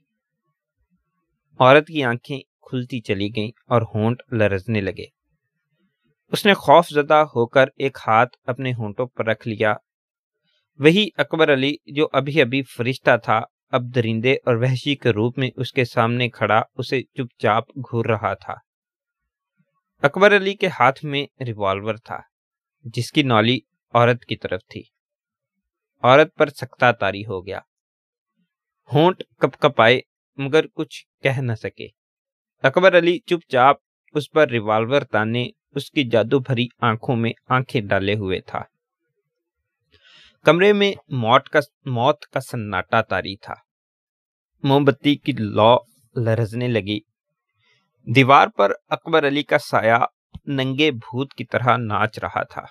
عورت کی آنکھیں کھلتی چلی گئیں اور ہونٹ لرزنے لگے۔ اس نے خوف زدہ ہو کر ایک ہاتھ اپنے ہونٹوں پر رکھ لیا۔ وہی اکبر علی جو ابھی فرشتہ تھا، اب درندے اور وحشی کے روپ میں اس کے سامنے کھڑا اسے چپ چاپ گھور رہا تھا۔ اکبر علی کے ہاتھ میں ریوالور تھا جس کی نولی عورت کی طرف تھی۔ عورت پر سکتہ طاری ہو گیا۔ ہونٹ کپ کپائے مگر کچھ کہہ نہ سکے۔ اکبر علی چپ چاپ اس پر ریوالور تانے اس کی جادو بھری آنکھوں میں آنکھیں ڈالے ہوئے تھا۔ کمرے میں موت کا سناٹا طاری تھا۔ موم بتی کی لو لرزنے لگی۔ دیوار پر اکبر علی کا سایہ ننگے بھوت کی طرح ناچ رہا تھا۔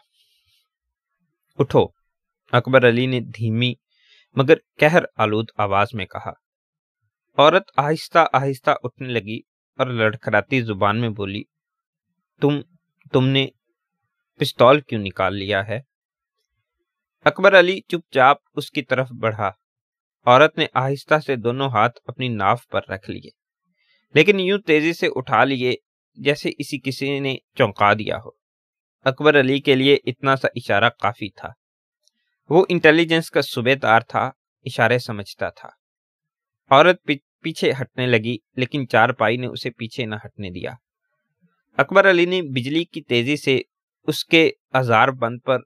اٹھو، اکبر علی نے دھیمی مگر قہر آلود آواز میں کہا۔ عورت آہستہ آہستہ اٹھنے لگی اور لڑکھڑاتی زبان میں بولی، تم نے پستول کیوں نکال لیا ہے؟ اکبر علی چپ چاپ اس کی طرف بڑھا۔ عورت نے آہستہ سے دونوں ہاتھ اپنی ناف پر رکھ لیے، لیکن یوں تیزی سے اٹھا لیے جیسے کسی نے چونکا دیا ہو۔ اکبر علی کے لیے اتنا سا اشارہ کافی تھا۔ وہ انٹیلیجنس کا صوبے دار تھا، اشارے سمجھتا تھا۔ عورت پیچھے ہٹنے لگی، لیکن چارپائی نے اسے پیچھے نہ ہٹنے دیا۔ اکبر علی نے بجلی کی تیزی سے اس کے آزار بند پر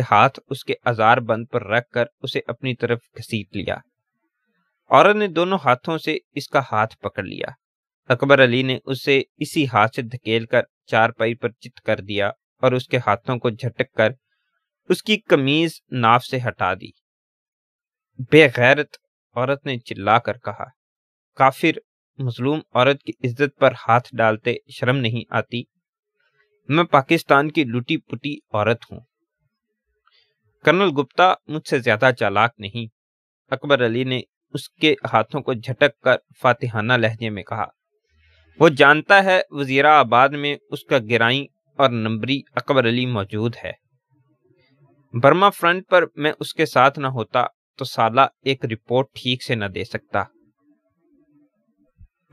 ہاتھ اس کے آزار بند پر رکھ کر اسے اپنی طرف گھسیٹ لیا۔ عورت نے دونوں ہاتھوں سے اس کا ہاتھ پکڑ لیا۔ اکبر علی نے اسے اسی ہاتھ سے دھکیل کر چارپائی پر چت کر دیا اور اس کے ہاتھوں کو جھٹک کر اس کی قمیض ناف سے ہٹا دی۔ بے غیرت، عورت نے چلا کر کہا، کافر، مظلوم عورت کی عزت پر ہاتھ ڈالتے شرم نہیں آتی؟ میں پاکستان کی لوٹی پٹی عورت ہوں۔ کرنل گپتا مجھ سے زیادہ چالاک نہیں، اکبر علی نے اس کے ہاتھوں کو جھٹک کر فاتحانہ لہجے میں کہا۔ وہ جانتا ہے وزیر آباد میں اس کا گرائی اور نمبری اکبر علی موجود ہے۔ برما فرنٹ پر میں اس کے ساتھ نہ ہوتا تو سالہ ایک رپورٹ ٹھیک سے نہ دے سکتا۔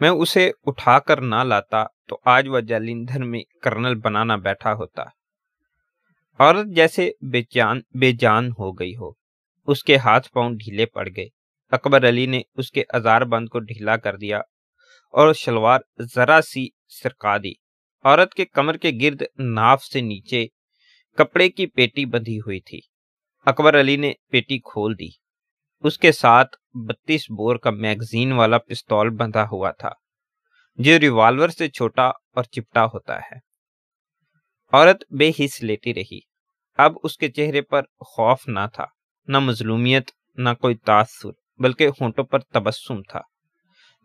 میں اسے اٹھا کر نہ لاتا تو آج وہ جالندھر میں کرنل بنانا بیٹھا ہوتا۔ عورت جیسے بے جان ہو گئی ہو، اس کے ہاتھ پاؤں ڈھیلے پڑ گئے۔ اکبر علی نے اس کے آزار بند کو ڈھیلا کر دیا اور شلوار ذرا سی سرکا دی۔ عورت کے کمر کے گرد ناف سے نیچے کپڑے کی پیٹی بندھی ہوئی تھی۔ اکبر علی نے پیٹی کھول دی۔ اس کے ساتھ 32 بور کا میگزین والا پستول بندھا ہوا تھا، جو ریوالور سے چھوٹا اور چپٹا ہوتا ہے۔ عورت بے حس لیٹی رہی۔ اب اس کے چہرے پر خوف نہ تھا، نہ مظلومیت، نہ کوئی تاثر، بلکہ ہونٹوں پر تبسم تھا،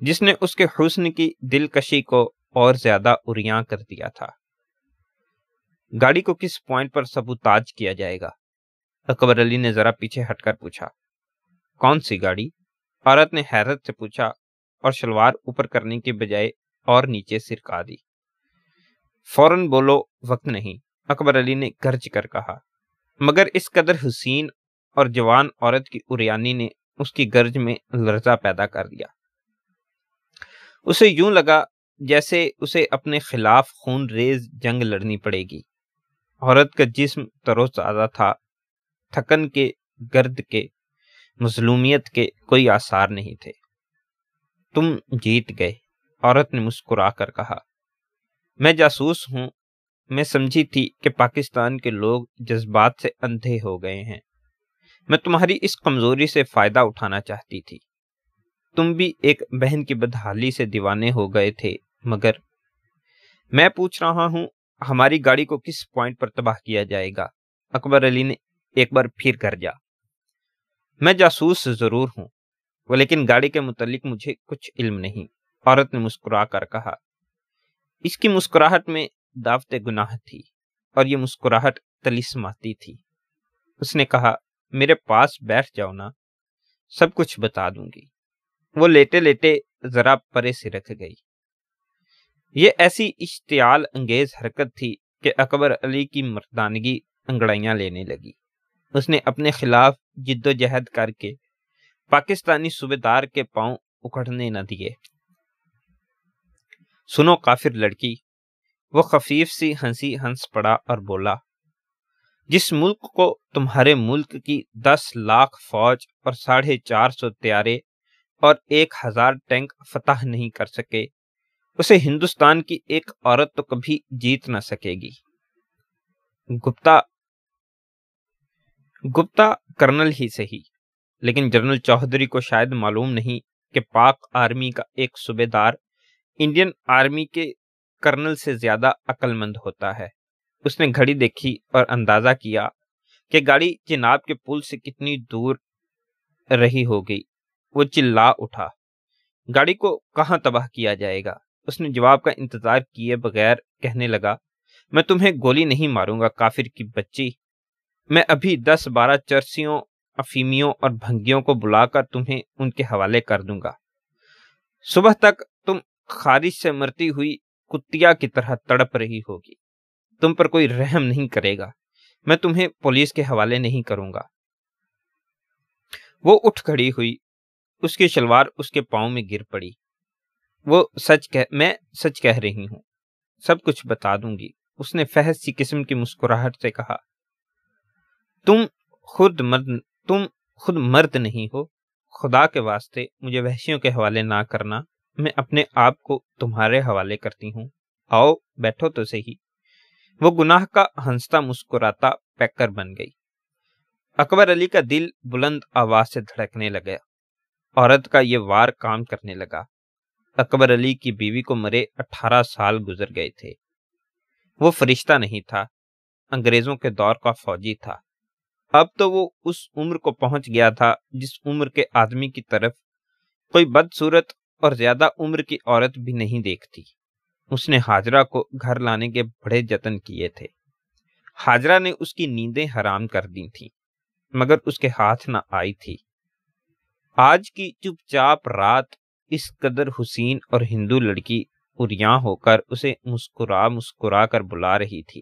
جس نے اس کے حسن کی دلکشی کو اور زیادہ عریاں کر دیا تھا۔ گاڑی کو کس پوائنٹ پر سبوتاج کیا جائے گا؟ اکبر علی نے ذرا پیچھے ہٹ کر پوچھا۔ کون سی گاڑی؟ عورت نے حیرت سے پوچھا اور شلوار اوپر کرنے کے بجائے اور نیچے سرکا دی۔ فوراً بولو، وقت نہیں، اکبر علی نے گرج کر کہا، مگر اس قدر حسین اور جوان عورت کی اریانی نے اس کی گرج میں لرزہ پیدا کر دیا۔ اسے یوں لگا جیسے اسے اپنے خلاف خون ریز جنگ لڑنی پڑے گی۔ عورت کا جسم تر و تازہ تھا، تھکن کے، گرد کے، مظلومیت کے کوئی آثار نہیں تھے۔ تم جیت گئے، عورت نے مسکرا کر کہا۔ میں جاسوس ہوں، میں سمجھی تھی کہ پاکستان کے لوگ جذبات سے اندھے ہو گئے ہیں، میں تمہاری اس کمزوری سے فائدہ اٹھانا چاہتی تھی۔ تم بھی ایک بہن کی بدحالی سے دیوانے ہو گئے تھے، مگر میں پوچھ رہا ہوں ہماری گاڑی کو کس پوائنٹ پر تباہ کیا جائے گا؟ اکبر علی نے ایک بار پھر گرجا۔ میں جاسوس ضرور ہوں، لیکن گاڑی کے متعلق مجھے کچھ علم نہیں، عورت نے مسکرا کر کہا۔ اس کی مسکراہٹ میں دعوت گناہ تھی اور یہ مسکراہٹ طلسماتی تھی۔ اس نے کہا، میرے پاس بیٹھ جاؤ نا، سب کچھ بتا دوں گی۔ وہ لیٹے لیٹے ذرا پرے سے رکھ گئی۔ یہ ایسی اشتعال انگیز حرکت تھی کہ اکبر علی کی مردانگی انگڑائیاں لینے لگی۔ اس نے اپنے خلاف جد و جہد کر کے پاکستانی صوبیدار کے پاؤں اکھڑنے نہ دیے۔ سنو کافر لڑکی، وہ خفیف سی ہنسی ہنس پڑا اور بولا، جس ملک کو تمہارے ملک کی 10 لاکھ فوج اور 450 طیارے اور 1000 ٹینک فتح نہیں کر سکے، اسے ہندوستان کی ایک عورت تو کبھی جیت نہ سکے گی۔ گپتا کرنل ہی صحیح، لیکن جنرل چودھری کو شاید معلوم نہیں کہ پاک آرمی کا ایک صوبیدار انڈین آرمی کے کرنل سے زیادہ عقل مند ہوتا ہے۔ اس نے گھڑی دیکھی اور اندازہ کیا کہ گاڑی چناب کے پل سے کتنی دور رہی ہوگی۔ وہ چلا اٹھا، گاڑی کو کہاں تباہ کیا جائے گا؟ اس نے جواب کا انتظار کیے بغیر کہنے لگا، میں تمہیں گولی نہیں ماروں گا کافر کی بچی، میں ابھی 10-12 چرسیوں، افیمیوں اور بھنگیوں کو بلا کر تمہیں ان کے حوالے کر دوں گا۔ صبح تک تم خارش سے مرتی ہوئی کتیا کی طرح تڑپ رہی ہوگی، تم پر کوئی رحم نہیں کرے گا، میں تمہیں پولیس کے حوالے نہیں کروں گا۔ وہ اٹھ کھڑی ہوئی، اس کی شلوار اس کے پاؤں میں گر پڑی۔ میں سچ کہہ رہی ہوں، سب کچھ بتا دوں گی، اس نے فحش سی قسم کی مسکراہٹ سے کہا۔ تم خود مرد نہیں ہو، خدا کے واسطے مجھے وحشیوں کے حوالے نہ کرنا، میں اپنے آپ کو تمہارے حوالے کرتی ہوں، آؤ بیٹھو تو صحیح۔ وہ گناہ کا ہنستا مسکراتا پیکر بن گئی۔ اکبر علی کا دل بلند آواز سے دھڑکنے لگا، عورت کا یہ وار کام کرنے لگا۔ اکبر علی کی بیوی کو مرے 18 سال گزر گئے تھے۔ وہ فرشتہ نہیں تھا، انگریزوں کے دور کا فوجی تھا۔ اب تو وہ اس عمر کو پہنچ گیا تھا جس عمر کے آدمی کی طرف کوئی بدصورت اور زیادہ عمر کی عورت بھی نہیں دیکھتی۔ اس نے حاجرہ کو گھر لانے کے بڑے جتن کیے تھے۔ حاجرہ نے اس کی نیندیں حرام کر دی تھیں، مگر اس کے ہاتھ نہ آئی تھی۔ آج کی چپ چاپ رات اس قدر حسین اور ہندو لڑکی اریاں ہو کر اسے مسکرا کر بلا رہی تھی۔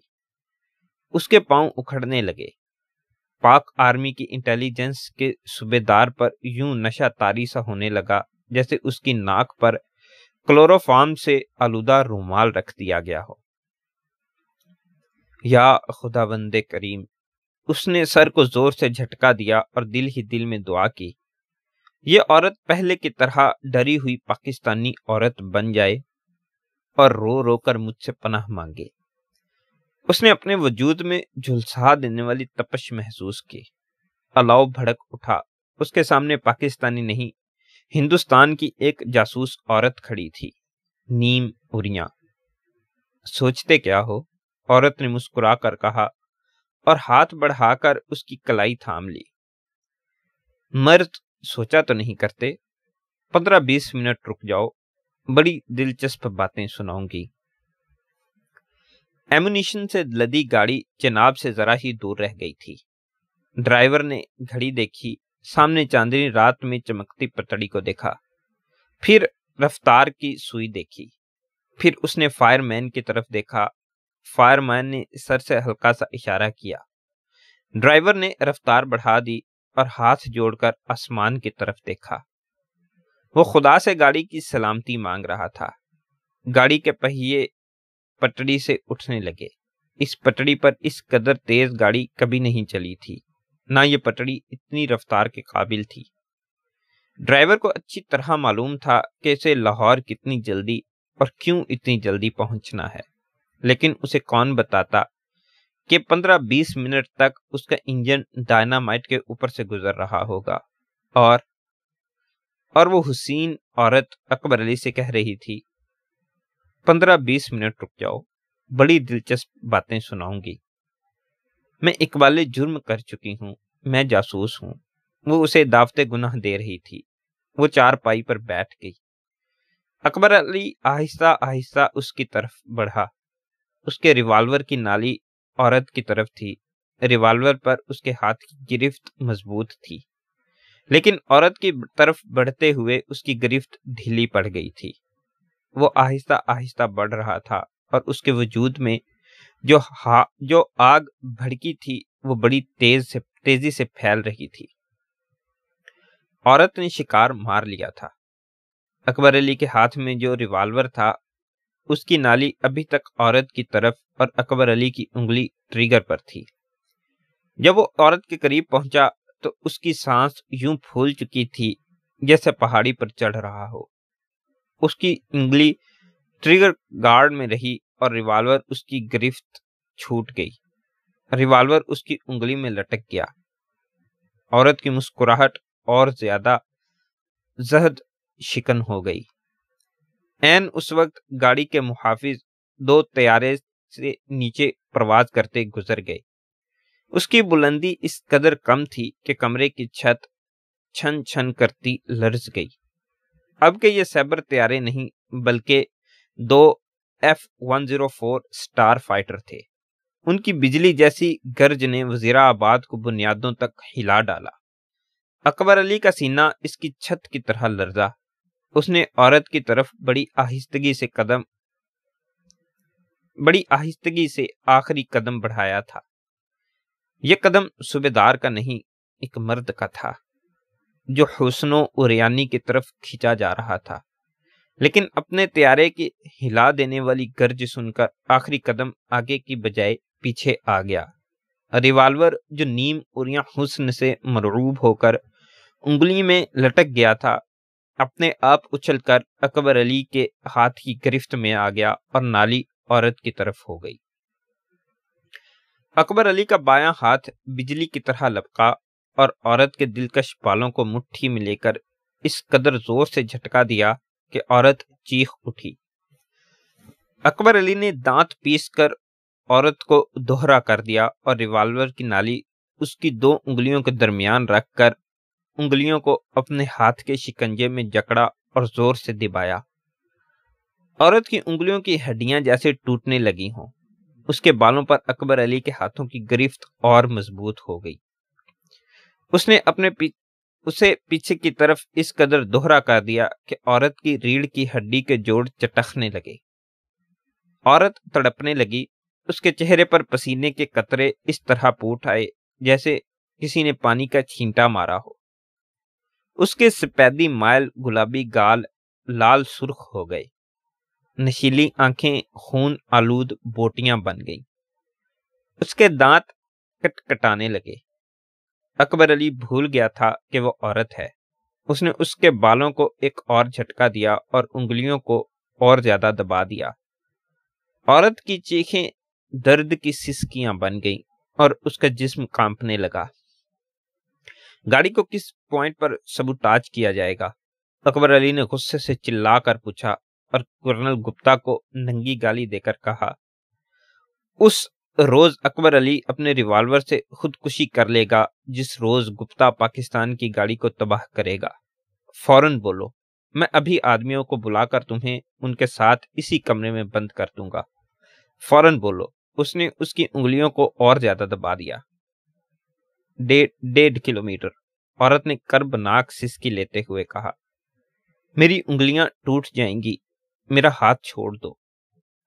اس کے پاؤں اکھڑنے لگے۔ پاک آرمی کی انٹیلیجنس کے صوبیدار پر یوں نشہ طاری سا ہونے لگا جیسے اس کی ناک پر کلوروفارم سے آلودہ رومال رکھ دیا گیا ہو۔ یا خداوند کریم، اس نے سر کو زور سے جھٹکا دیا اور دل ہی دل میں دعا کی، یہ عورت پہلے کی طرح ڈری ہوئی پاکستانی عورت بن جائے اور رو رو کر مجھ سے پناہ مانگے۔ اس نے اپنے وجود میں جھلسا دینے والی تپش محسوس کی۔ الاؤ بھڑک اٹھا۔ اس کے سامنے پاکستانی نہیں، ہندوستان کی ایک جاسوس عورت کھڑی تھی، نیم اریاں۔ سوچتے کیا ہو؟ عورت نے مسکرا کر کہا اور ہاتھ بڑھا کر اس کی کلائی تھام لی۔ مرد سوچا تو نہیں کرتے، 15-20 منٹ رک جاؤ، بڑی دلچسپ باتیں سناؤں گی۔ ایمونیشن سے لدی گاڑی چناب سے ذرا ہی دور رہ گئی تھی۔ ڈرائیور نے گھڑی دیکھی، سامنے چاندنی رات میں چمکتی پٹڑی کو دیکھا، پھر رفتار کی سوئی دیکھی، پھر اس نے فائر مین کی طرف دیکھا فائرمین نے سر سے ہلکا سا اشارہ کیا۔ ڈرائیور نے رفتار بڑھا دی اور ہاتھ جوڑ کر آسمان کی طرف دیکھا۔ وہ خدا سے گاڑی کی سلامتی مانگ رہا تھا۔ گاڑی کے پہیے پٹڑی سے اٹھنے لگے۔ اس پٹڑی پر اس قدر تیز گاڑی کبھی نہیں چلی تھی، نہ یہ پٹڑی اتنی رفتار کے قابل تھی۔ ڈرائیور کو اچھی طرح معلوم تھا کہ اسے لاہور کتنی جلدی اور کیوں اتنی جلدی پہنچنا ہے، لیکن اسے کون بتاتا کہ 15-20 منٹ تک اس کا انجن ڈائنامائٹ کے اوپر سے گزر رہا ہوگا، اور وہ حسین عورت اکبر علی سے کہہ رہی تھی 15-20 منٹ رک جاؤ، بڑی دلچسپ باتیں سناؤں گی۔ میں اقبال جرم کر چکی ہوں، میں جاسوس ہوں۔ وہ اسے دعوت گناہ دے رہی تھی۔ وہ چارپائی پر بیٹھ گئی۔ اکبر علی آہستہ آہستہ اس کی طرف بڑھا۔ اس کے ریوالور کی نالی عورت کی طرف تھی۔ ریوالور پر اس کے ہاتھ کی گرفت مضبوط تھی، لیکن عورت کی طرف بڑھتے ہوئے اس کی گرفت ڈھیلی پڑ گئی تھی۔ وہ آہستہ آہستہ بڑھ رہا تھا اور اس کے وجود میں جو آگ بھڑکی تھی وہ بڑی تیزی سے پھیل رہی تھی۔ عورت نے شکار مار لیا تھا۔ اکبر علی کے ہاتھ میں جو ریوالور تھا اس کی نالی ابھی تک عورت کی طرف اور اکبر علی کی انگلی ٹریگر پر تھی۔ جب وہ عورت کے قریب پہنچا تو اس کی سانس یوں پھول چکی تھی جیسے پہاڑی پر چڑھ رہا ہو۔ اس کی انگلی ٹریگر گارڈ میں رہی اور ریوالور اس کی گرفت چھوٹ گئی۔ ریوالور اس کی انگلی میں لٹک گیا۔ عورت کی مسکراہٹ اور زیادہ زہد شکن ہو گئی۔ عین اس وقت گاڑی کے محافظ 2 طیارے سے نیچے پرواز کرتے گزر گئے۔ اس کی بلندی اس قدر کم تھی کہ کمرے کی چھت چھن چھن کرتی لرز گئی۔ اب کہ یہ سیبر طیارے نہیں بلکہ 2 F-104 اسٹار فائٹر تھے۔ ان کی بجلی جیسی گرج نے وزیر آباد کو بنیادوں تک ہلا ڈالا۔ اکبر علی کا سینہ اس کی چھت کی طرح لرزا۔ اس نے عورت کی طرف بڑی آہستگی سے آخری قدم بڑھایا تھا۔ یہ قدم صوبیدار کا نہیں، ایک مرد کا تھا جو حسن و عریانی کی طرف کھینچا جا رہا تھا، لیکن اپنے طیارے کی ہلا دینے والی گرج سن کر آخری قدم آگے کی بجائے پیچھے آ گیا۔ ریوالور جو نیم عریاں حسن سے مرعوب ہو کر انگلی میں لٹک گیا تھا، اپنے آپ اچھل کر اکبر علی کے ہاتھ کی گرفت میں آ گیا اور نالی عورت کی طرف ہو گئی۔ اکبر علی کا بایاں ہاتھ بجلی کی طرح لپکا اور عورت کے دلکش بالوں کو مٹھی میں لے کر اس قدر زور سے جھٹکا دیا کہ عورت چیخ اٹھی۔ اکبر علی نے دانت پیس کر عورت کو دوہرا کر دیا اور ریوالور کی نالی اس کی 2 انگلیوں کے درمیان رکھ کر انگلیوں کو اپنے ہاتھ کے شکنجے میں جکڑا اور زور سے دبایا۔ عورت کی انگلیوں کی ہڈیاں جیسے ٹوٹنے لگی ہوں۔ اس کے بالوں پر اکبر علی کے ہاتھوں کی گرفت اور مضبوط ہو گئی۔ اس نے اسے پیچھے کی طرف اس قدر دوہرا کر دیا کہ عورت کی ریڑھ کی ہڈی کے جوڑ چٹکنے لگے۔ عورت تڑپنے لگی۔ اس کے چہرے پر پسینے کے قطرے اس طرح پھوٹ آئے جیسے کسی نے پانی کا چھینٹا مارا ہو۔ اس کے سپیدی مائل گلابی گال لال سرخ ہو گئے۔ نشیلی آنکھیں خون آلود بوٹیاں بن گئیں۔ اس کے دانت کٹکٹانے لگے۔ اکبر علی بھول گیا تھا کہ وہ عورت ہے۔ اس نے اس کے بالوں کو ایک اور جھٹکا دیا اور انگلیوں کو اور زیادہ دبا دیا۔ عورت کی چیخیں درد کی سسکیاں بن گئیں اور اس کا جسم کانپنے لگا۔ گاڑی کو کس پوائنٹ پر سبوٹاج کیا جائے گا؟ اکبر علی نے غصے سے چلا کر پوچھا اور کرنل گپتا کو ننگی گالی دے کر کہا، اس روز اکبر علی اپنے ریوالور سے خودکشی کر لے گا جس روز گپتا پاکستان کی گاڑی کو تباہ کرے گا۔ فوراً بولو، میں ابھی آدمیوں کو بلا کر تمہیں ان کے ساتھ اسی کمرے میں بند کر دوں گا۔ فوراً بولو۔ اس نے اس کی انگلیوں کو اور زیادہ دبا دیا۔ 1.5 کلومیٹر، عورت نے کربناک سسکی لیتے ہوئے کہا۔ میری انگلیاں ٹوٹ جائیں گی، میرا ہاتھ چھوڑ دو۔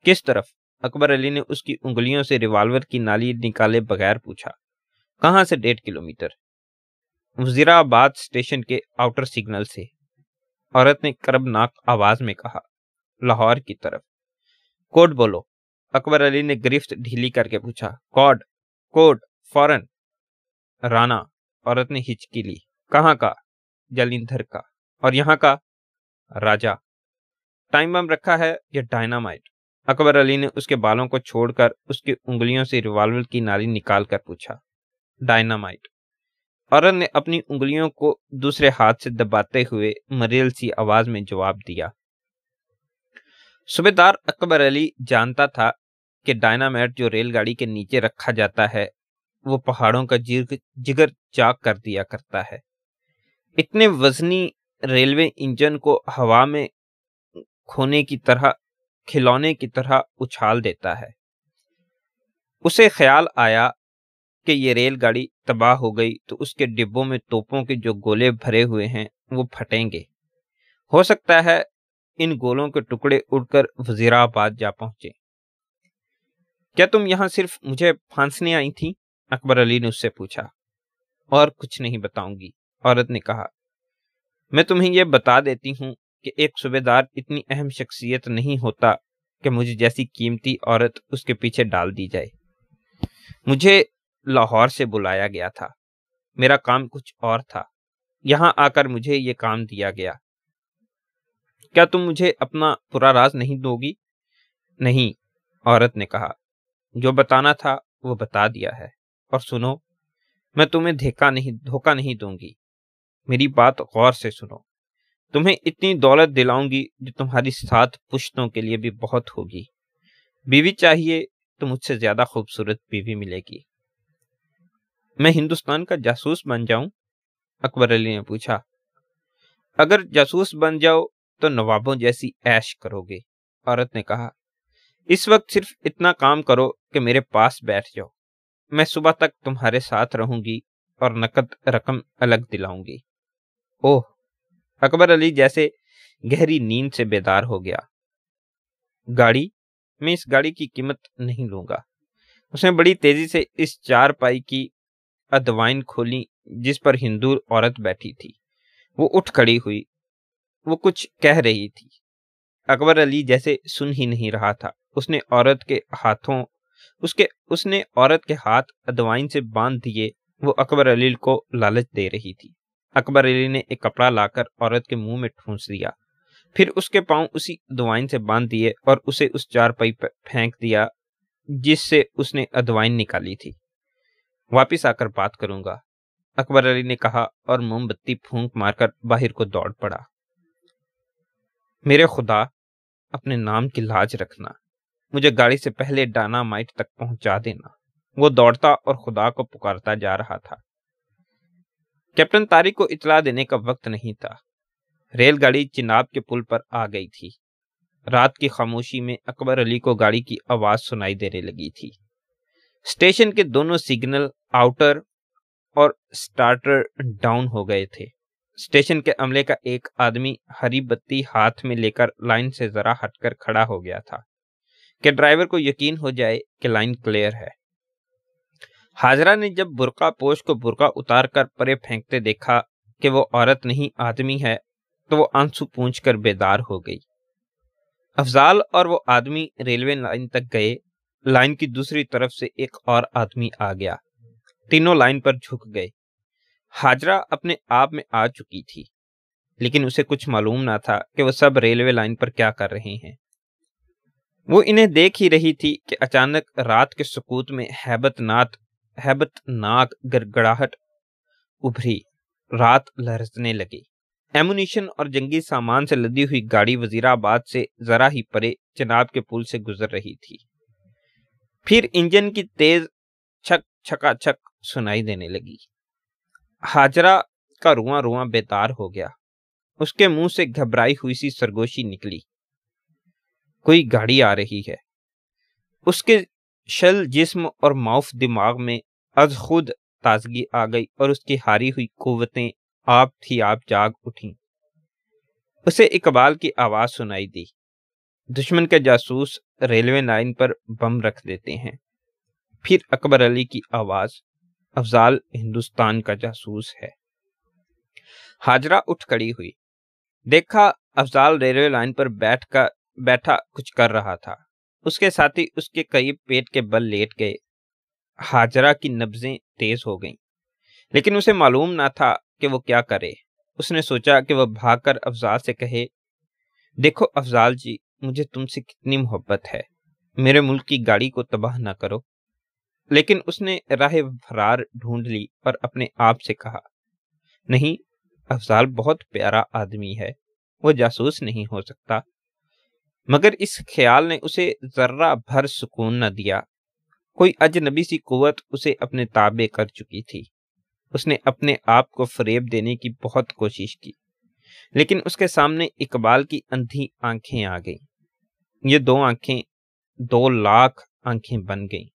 کس طرف؟ اکبر علی نے اس کی انگلیوں سے ریوالور کی نالی نکالے بغیر پوچھا۔ کہاں سے 1.5 کلومیٹر؟ وزیر آباد اسٹیشن کے آؤٹر سگنل سے، عورت نے کربناک آواز میں کہا۔ لاہور کی طرف۔ کوڈ بولو، اکبر علی نے گرفت ڈھیلی کر کے پوچھا۔ کوڈ فوراً۔ رانا، عورت نے ہچکی لی۔ کہاں کا؟ جلندھر کا۔ اور یہاں کا؟ راجا۔ ٹائم بم رکھا ہے یا ڈائنامائٹ؟ اکبر علی نے اس کے بالوں کو چھوڑ کر اس کی انگلیوں سے ریوالور کی نالی نکال کر پوچھا۔ ڈائنامائٹ۔ عورت نے اپنی انگلیوں کو دوسرے ہاتھ سے دباتے ہوئے مریل سی آواز میں جواب دیا۔ صوبیدار اکبر علی جانتا تھا کہ ڈائنامائٹ جو ریل گاڑی کے نیچے رکھا جاتا ہے وہ پہاڑوں کا جگر چاک کر دیا کرتا ہے۔ اتنے وزنی ریلوے انجن کو ہوا میں کھلونے کی طرح اچھال دیتا ہے۔ اسے خیال آیا کہ یہ ریل گاڑی تباہ ہو گئی تو اس کے ڈبوں میں توپوں کے جو گولے بھرے ہوئے ہیں وہ پھٹیں گے۔ ہو سکتا ہے ان گولوں کے ٹکڑے اڑ کر وزیر آباد جا پہنچے۔ کیا تم یہاں صرف مجھے پھانسنے آئی تھی؟ اکبر علی نے اس سے پوچھا۔ اور کچھ نہیں بتاؤں گی، عورت نے کہا۔ میں تمہیں یہ بتا دیتی ہوں کہ ایک صوبیدار اتنی اہم شخصیت نہیں ہوتا کہ مجھے جیسی قیمتی عورت اس کے پیچھے ڈال دی جائے۔ مجھے لاہور سے بلایا گیا تھا، میرا کام کچھ اور تھا، یہاں آ کر مجھے یہ کام دیا گیا۔ کیا تم مجھے اپنا پورا راز نہیں دو گی؟ نہیں، عورت نے کہا۔ جو بتانا تھا وہ بتا دیا ہے۔ اور سنو، میں تمہیں دھوکہ نہیں دوں گی، میری بات غور سے سنو۔ تمہیں اتنی دولت دلاؤں گی جو تمہاری 7 پشتوں کے لیے بھی بہت ہوگی۔ بیوی چاہیے تو مجھ سے زیادہ خوبصورت بیوی ملے گی۔ میں ہندوستان کا جاسوس بن جاؤں؟ اکبر علی نے پوچھا۔ اگر جاسوس بن جاؤ تو نوابوں جیسی عیش کرو گے، عورت نے کہا۔ اس وقت صرف اتنا کام کرو کہ میرے پاس بیٹھ جاؤ، میں صبح تک تمہارے ساتھ رہوں گی اور نقد رقم الگ دلاؤں گی۔ اوہ، اکبر علی جیسے گہری نیند سے بیدار ہو گیا۔ گاڑی؟ میں اس گاڑی کی قیمت نہیں لوں گا۔ اس نے بڑی تیزی سے اس 4 پائی کی ادوائن کھولی جس پر ہندو عورت بیٹھی تھی۔ وہ اٹھ کھڑی ہوئی، وہ کچھ کہہ رہی تھی۔ اکبر علی جیسے سن ہی نہیں رہا تھا۔ اس نے عورت کے ہاتھ ادوائن سے باندھ دیے، وہ اکبر علی کو لالچ دے رہی تھی۔ اکبر علی نے ایک کپڑا لا کر عورت کے منہ میں ٹھونس دیا، پھر اس کے پاؤں اسی ادوائن سے باندھ دیے اور اسے اس 4 پائی پر پھینک دیا جس سے اس نے ادوائن نکالی تھی۔ واپس آ کر بات کروں گا، اکبر علی نے کہا اور موم بتی پھونک مار کر باہر کو دوڑ پڑا۔ میرے خدا، اپنے نام کی لاج رکھنا، مجھے گاڑی سے پہلے ڈائنامائٹ تک پہنچا دینا۔ وہ دوڑتا اور خدا کو پکارتا جا رہا تھا۔ کیپٹن طارق کو اطلاع دینے کا وقت نہیں تھا۔ ریل گاڑی چناب کے پل پر آ گئی تھی۔ رات کی خاموشی میں اکبر علی کو گاڑی کی آواز سنائی دینے لگی تھی۔ اسٹیشن کے دونوں سگنل آؤٹر اور سٹارٹر ڈاؤن ہو گئے تھے۔ اسٹیشن کے عملے کا ایک آدمی ہری بتی ہاتھ میں لے کر لائن سے ذرا ہٹ کر کھڑا ہو گیا تھا کہ ڈرائیور کو یقین ہو جائے کہ لائن کلیئر ہے۔ حاجرہ نے جب برقع پوش کو برقع اتار کر پرے پھینکتے دیکھا کہ وہ عورت نہیں آدمی ہے تو وہ آنسو پونچھ کر بیدار ہو گئی۔ افضال اور وہ آدمی ریلوے لائن تک گئے۔ لائن کی دوسری طرف سے ایک اور آدمی آ گیا۔ تینوں لائن پر جھک گئے۔ حاجرہ اپنے آپ میں آ چکی تھی، لیکن اسے کچھ معلوم نہ تھا کہ وہ سب ریلوے لائن پر کیا کر رہے ہیں۔ وہ انہیں دیکھ ہی رہی تھی کہ اچانک رات کے سکوت میں ہیبت ناک گڑگڑاہٹ ابھری، رات لرزنے لگی۔ ایمونیشن اور جنگی سامان سے لدی ہوئی گاڑی وزیر آباد سے ذرا ہی پرے چناب کے پل سے گزر رہی تھی۔ پھر انجن کی تیز چھک چھکا چھک سنائی دینے لگی۔ حاجرہ کا رواں رواں بیدار ہو گیا۔ اس کے منہ سے گھبرائی ہوئی سی سرگوشی نکلی۔ کوئی گاڑی آ رہی ہے۔ اس کے شل جسم اور معاف دماغ میں از خود تازگی آ گئی اور اس کی ہاری ہوئی قوتیں آپ جاگ اٹھیں۔ اسے اقبال کی آواز سنائی دی۔ دشمن کے جاسوس ریلوے لائن پر بم رکھ دیتے ہیں۔ پھر اکبر علی کی آواز، افضال ہندوستان کا جاسوس ہے۔ ہاجرہ اٹھ کھڑی ہوئی، دیکھا افضال ریلوے لائن پر بیٹھا کچھ کر رہا تھا۔ اس کے ساتھی اس کے قریب پیٹ کے بل لیٹ گئے۔ ہاجرہ کی نبضیں تیز ہو گئیں، لیکن اسے معلوم نہ تھا کہ وہ کیا کرے۔ اس نے سوچا کہ وہ بھاگ کر افضال سے کہے، دیکھو افضال جی، مجھے تم سے کتنی محبت ہے، میرے ملک کی گاڑی کو تباہ نہ کرو۔ لیکن اس نے راہ فرار ڈھونڈ لی اور اپنے آپ سے کہا، نہیں، افضال بہت پیارا آدمی ہے، وہ جاسوس نہیں ہو سکتا۔ مگر اس خیال نے اسے ذرہ بھر سکون نہ دیا۔ کوئی اجنبی سی قوت اسے اپنے تابع کر چکی تھی۔ اس نے اپنے آپ کو فریب دینے کی بہت کوشش کی، لیکن اس کے سامنے اقبال کی اندھی آنکھیں آ گئیں۔ یہ دو آنکھیں 2,00,000 آنکھیں بن گئیں،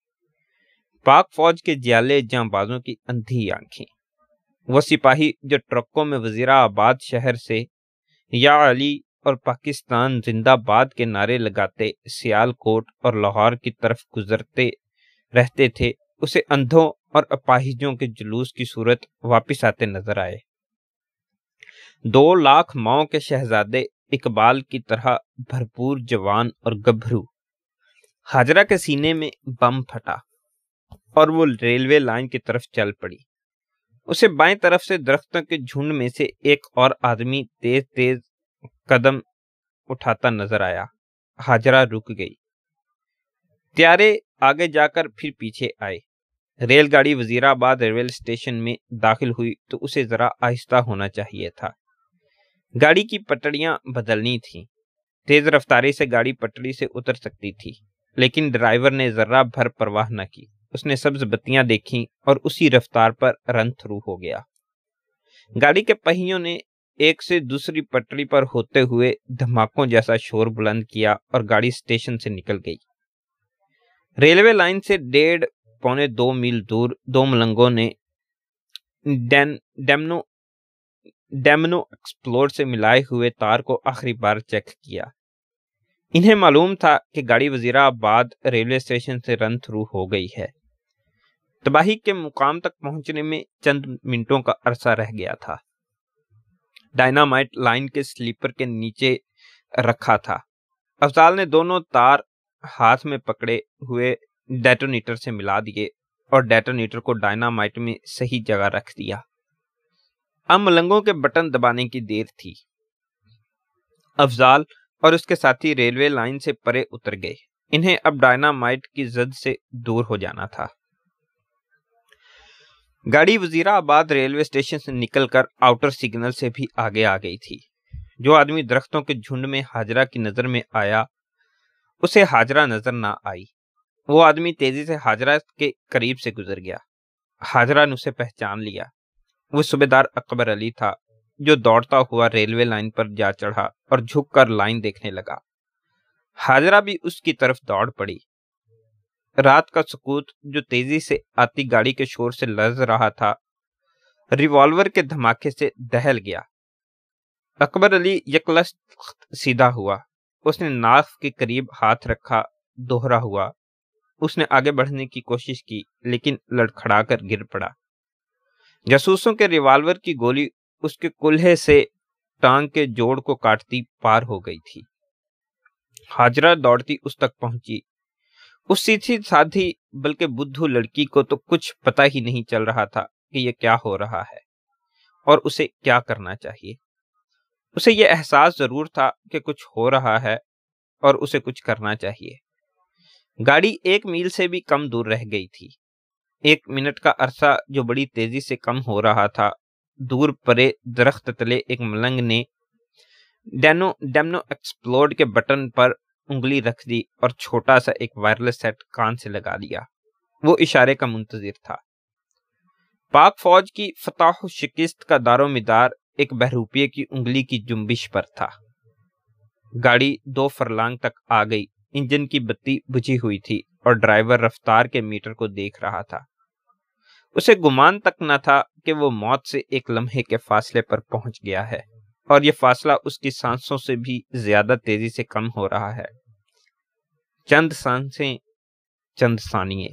پاک فوج کے جیالے جاں بازوں کی اندھی آنکھیں۔ وہ سپاہی جو ٹرکوں میں وزیر آباد شہر سے یا علی اور پاکستان زندہ باد کے نعرے لگاتے سیال کوٹ اور لاہور کی طرف گزرتے رہتے تھے، اسے اندھوں اور اپاہجوں کے جلوس کی صورت واپس آتے نظر آئے۔ 2,00,000 ماؤں کے شہزادے اقبال کی طرح بھرپور جوان اور گبھرو۔ ہاجرہ کے سینے میں بم پھٹا اور وہ ریلوے لائن کی طرف چل پڑی۔ اسے بائیں طرف سے درختوں کے جھنڈ میں سے ایک اور آدمی تیز تیز قدم اٹھاتا نظر آیا۔ ہاجرہ رک گئی۔ طیارے آگے جا کر پھر پیچھے آئے۔ ریل گاڑی وزیر آباد ریلوے اسٹیشن میں داخل ہوئی تو اسے ذرا آہستہ ہونا چاہیے تھا۔ گاڑی کی پٹڑیاں بدلنی تھیں۔ تیز رفتاری سے گاڑی پٹڑی سے اتر سکتی تھی، لیکن ڈرائیور نے ذرہ بھر پرواہ نہ کی۔ اس نے سبز بتیاں دیکھیں اور اسی رفتار پر رن تھرو ہو گیا۔ گاڑی کے پہیوں نے ایک سے دوسری پٹڑی پر ہوتے ہوئے دھماکوں جیسا شور بلند کیا اور گاڑی اسٹیشن سے نکل گئی۔ ریلوے لائن سے 1.5-2 میل دور دو ملنگوں نے ڈیمنو ایکسپلوڈ سے ملائے ہوئے تار کو آخری بار چیک کیا۔ انہیں معلوم تھا کہ گاڑی وزیر آباد ریلوے اسٹیشن سے رن تھرو ہو گئی ہے۔ تباہی کے مقام تک پہنچنے میں چند منٹوں کا عرصہ رہ گیا تھا۔ ڈائنامائٹ لائن کے سلیپر کے نیچے رکھا تھا۔ افضال نے دونوں تار ہاتھ میں پکڑے ہوئے ڈیٹونیٹر سے ملا دیے اور ڈیٹونیٹر کو ڈائنامائٹ میں صحیح جگہ رکھ دیا۔ اب ملنگوں کے بٹن دبانے کی دیر تھی۔ افضال اور اس کے ساتھی ریلوے لائن سے پرے اتر گئے۔ انہیں اب ڈائنامائٹ کی زد سے دور ہو جانا تھا۔ گاڑی وزیر آباد ریلوے اسٹیشن سے نکل کر آؤٹر سگنل سے بھی آگے آ گئی تھی۔ جو آدمی درختوں کے جھنڈ میں ہاجرہ کی نظر میں آیا، اسے ہاجرہ نظر نہ آئی۔ وہ آدمی تیزی سے ہاجرہ کے قریب سے گزر گیا۔ ہاجرہ نے اسے پہچان لیا۔ وہ صوبیدار اکبر علی تھا، جو دوڑتا ہوا ریلوے لائن پر جا چڑھا اور جھک کر لائن دیکھنے لگا۔ ہاجرہ بھی اس کی طرف دوڑ پڑی۔ رات کا سکوت جو تیزی سے آتی گاڑی کے شور سے لرز رہا تھا، ریوالور کے دھماکے سے دہل گیا۔ اکبر علی یکلخت سیدھا ہوا۔ اس نے ناف کے قریب ہاتھ رکھا، دوہرا ہوا۔ اس نے آگے بڑھنے کی کوشش کی، لیکن لڑکھڑا کر گر پڑا۔ جاسوسوں کے ریوالور کی گولی اس کے کلہے سے ٹانگ کے جوڑ کو کاٹتی پار ہو گئی تھی۔ ہاجرہ دوڑتی اس تک پہنچی۔ اس سیدھی سادھی بلکہ بدھو لڑکی کو تو کچھ پتہ ہی نہیں چل رہا تھا کہ یہ کیا ہو رہا ہے اور اسے کیا کرنا چاہیے۔ اسے یہ احساس ضرور تھا کہ کچھ ہو رہا ہے اور اسے کچھ کرنا چاہیے۔ گاڑی 1 میل سے بھی کم دور رہ گئی تھی۔ 1 منٹ کا عرصہ جو بڑی تیزی سے کم ہو رہا تھا۔ دور پرے درخت تلے ایک ملنگ نے ڈیمنو ایکسپلوڈ کے بٹن پر انگلی رکھ دی اور چھوٹا سا ایک وائرلیس سیٹ کان سے لگا لیا۔ وہ اشارے کا منتظر تھا۔ پاک فوج کی فتح و شکست کا دار و مدار ایک بہروپیے کی انگلی کی جنبش پر تھا۔ گاڑی 2 فرلانگ تک آ گئی۔ انجن کی بتی بجھی ہوئی تھی اور ڈرائیور رفتار کے میٹر کو دیکھ رہا تھا۔ اسے گمان تک نہ تھا کہ وہ موت سے ایک لمحے کے فاصلے پر پہنچ گیا ہے۔ اور یہ فاصلہ اس کی سانسوں سے بھی زیادہ تیزی سے کم ہو رہا ہے۔ چند سانسیں، چند ثانیے۔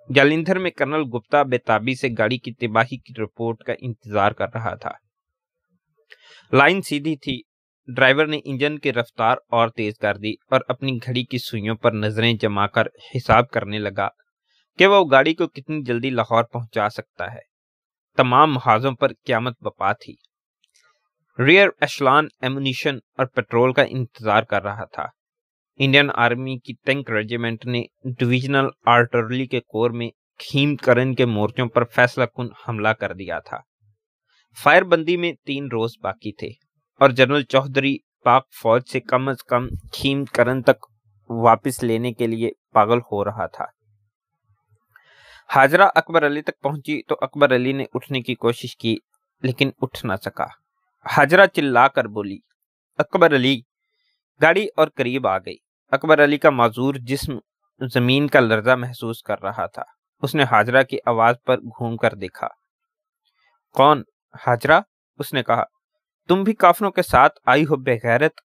جالندھر میں کرنل گپتا بے تابی سے گاڑی کی تباہی کی رپورٹ کا انتظار کر رہا تھا۔ لائن سیدھی تھی۔ ڈرائیور نے انجن کی رفتار اور تیز کر دی اور اپنی گھڑی کی سوئیوں پر نظریں جما کر حساب کرنے لگا کہ وہ گاڑی کو کتنی جلدی لاہور پہنچا سکتا ہے۔ تمام محاذوں پر قیامت بپا تھی۔ ریئر ایشلان ایمونیشن اور پیٹرول کا انتظار کر رہا تھا۔ انڈین آرمی کی ٹینک ریجیمنٹ نے ڈویژنل آرٹلری کے کور میں کھیم کرن کے مورچوں پر فیصلہ کن حملہ کر دیا تھا۔ فائر بندی میں 3 روز باقی تھے اور جنرل چودھری پاک فوج سے کم از کم کھیم کرن تک واپس لینے کے لیے پاگل ہو رہا تھا۔ ہاجرہ اکبر علی تک پہنچی تو اکبر علی نے اٹھنے کی کوشش کی لیکن اٹھ نہ سکا۔ ہاجرہ چلا کر بولی، اکبر علی۔ گاڑی اور قریب آ گئی۔ اکبر علی کا معذور جسم زمین کا لرزہ محسوس کر رہا تھا۔ اس نے ہاجرہ کی آواز پر گھوم کر دیکھا۔ کون؟ ہاجرہ، اس نے کہا۔ تم بھی کافروں کے ساتھ آئی ہو بے غیرت؟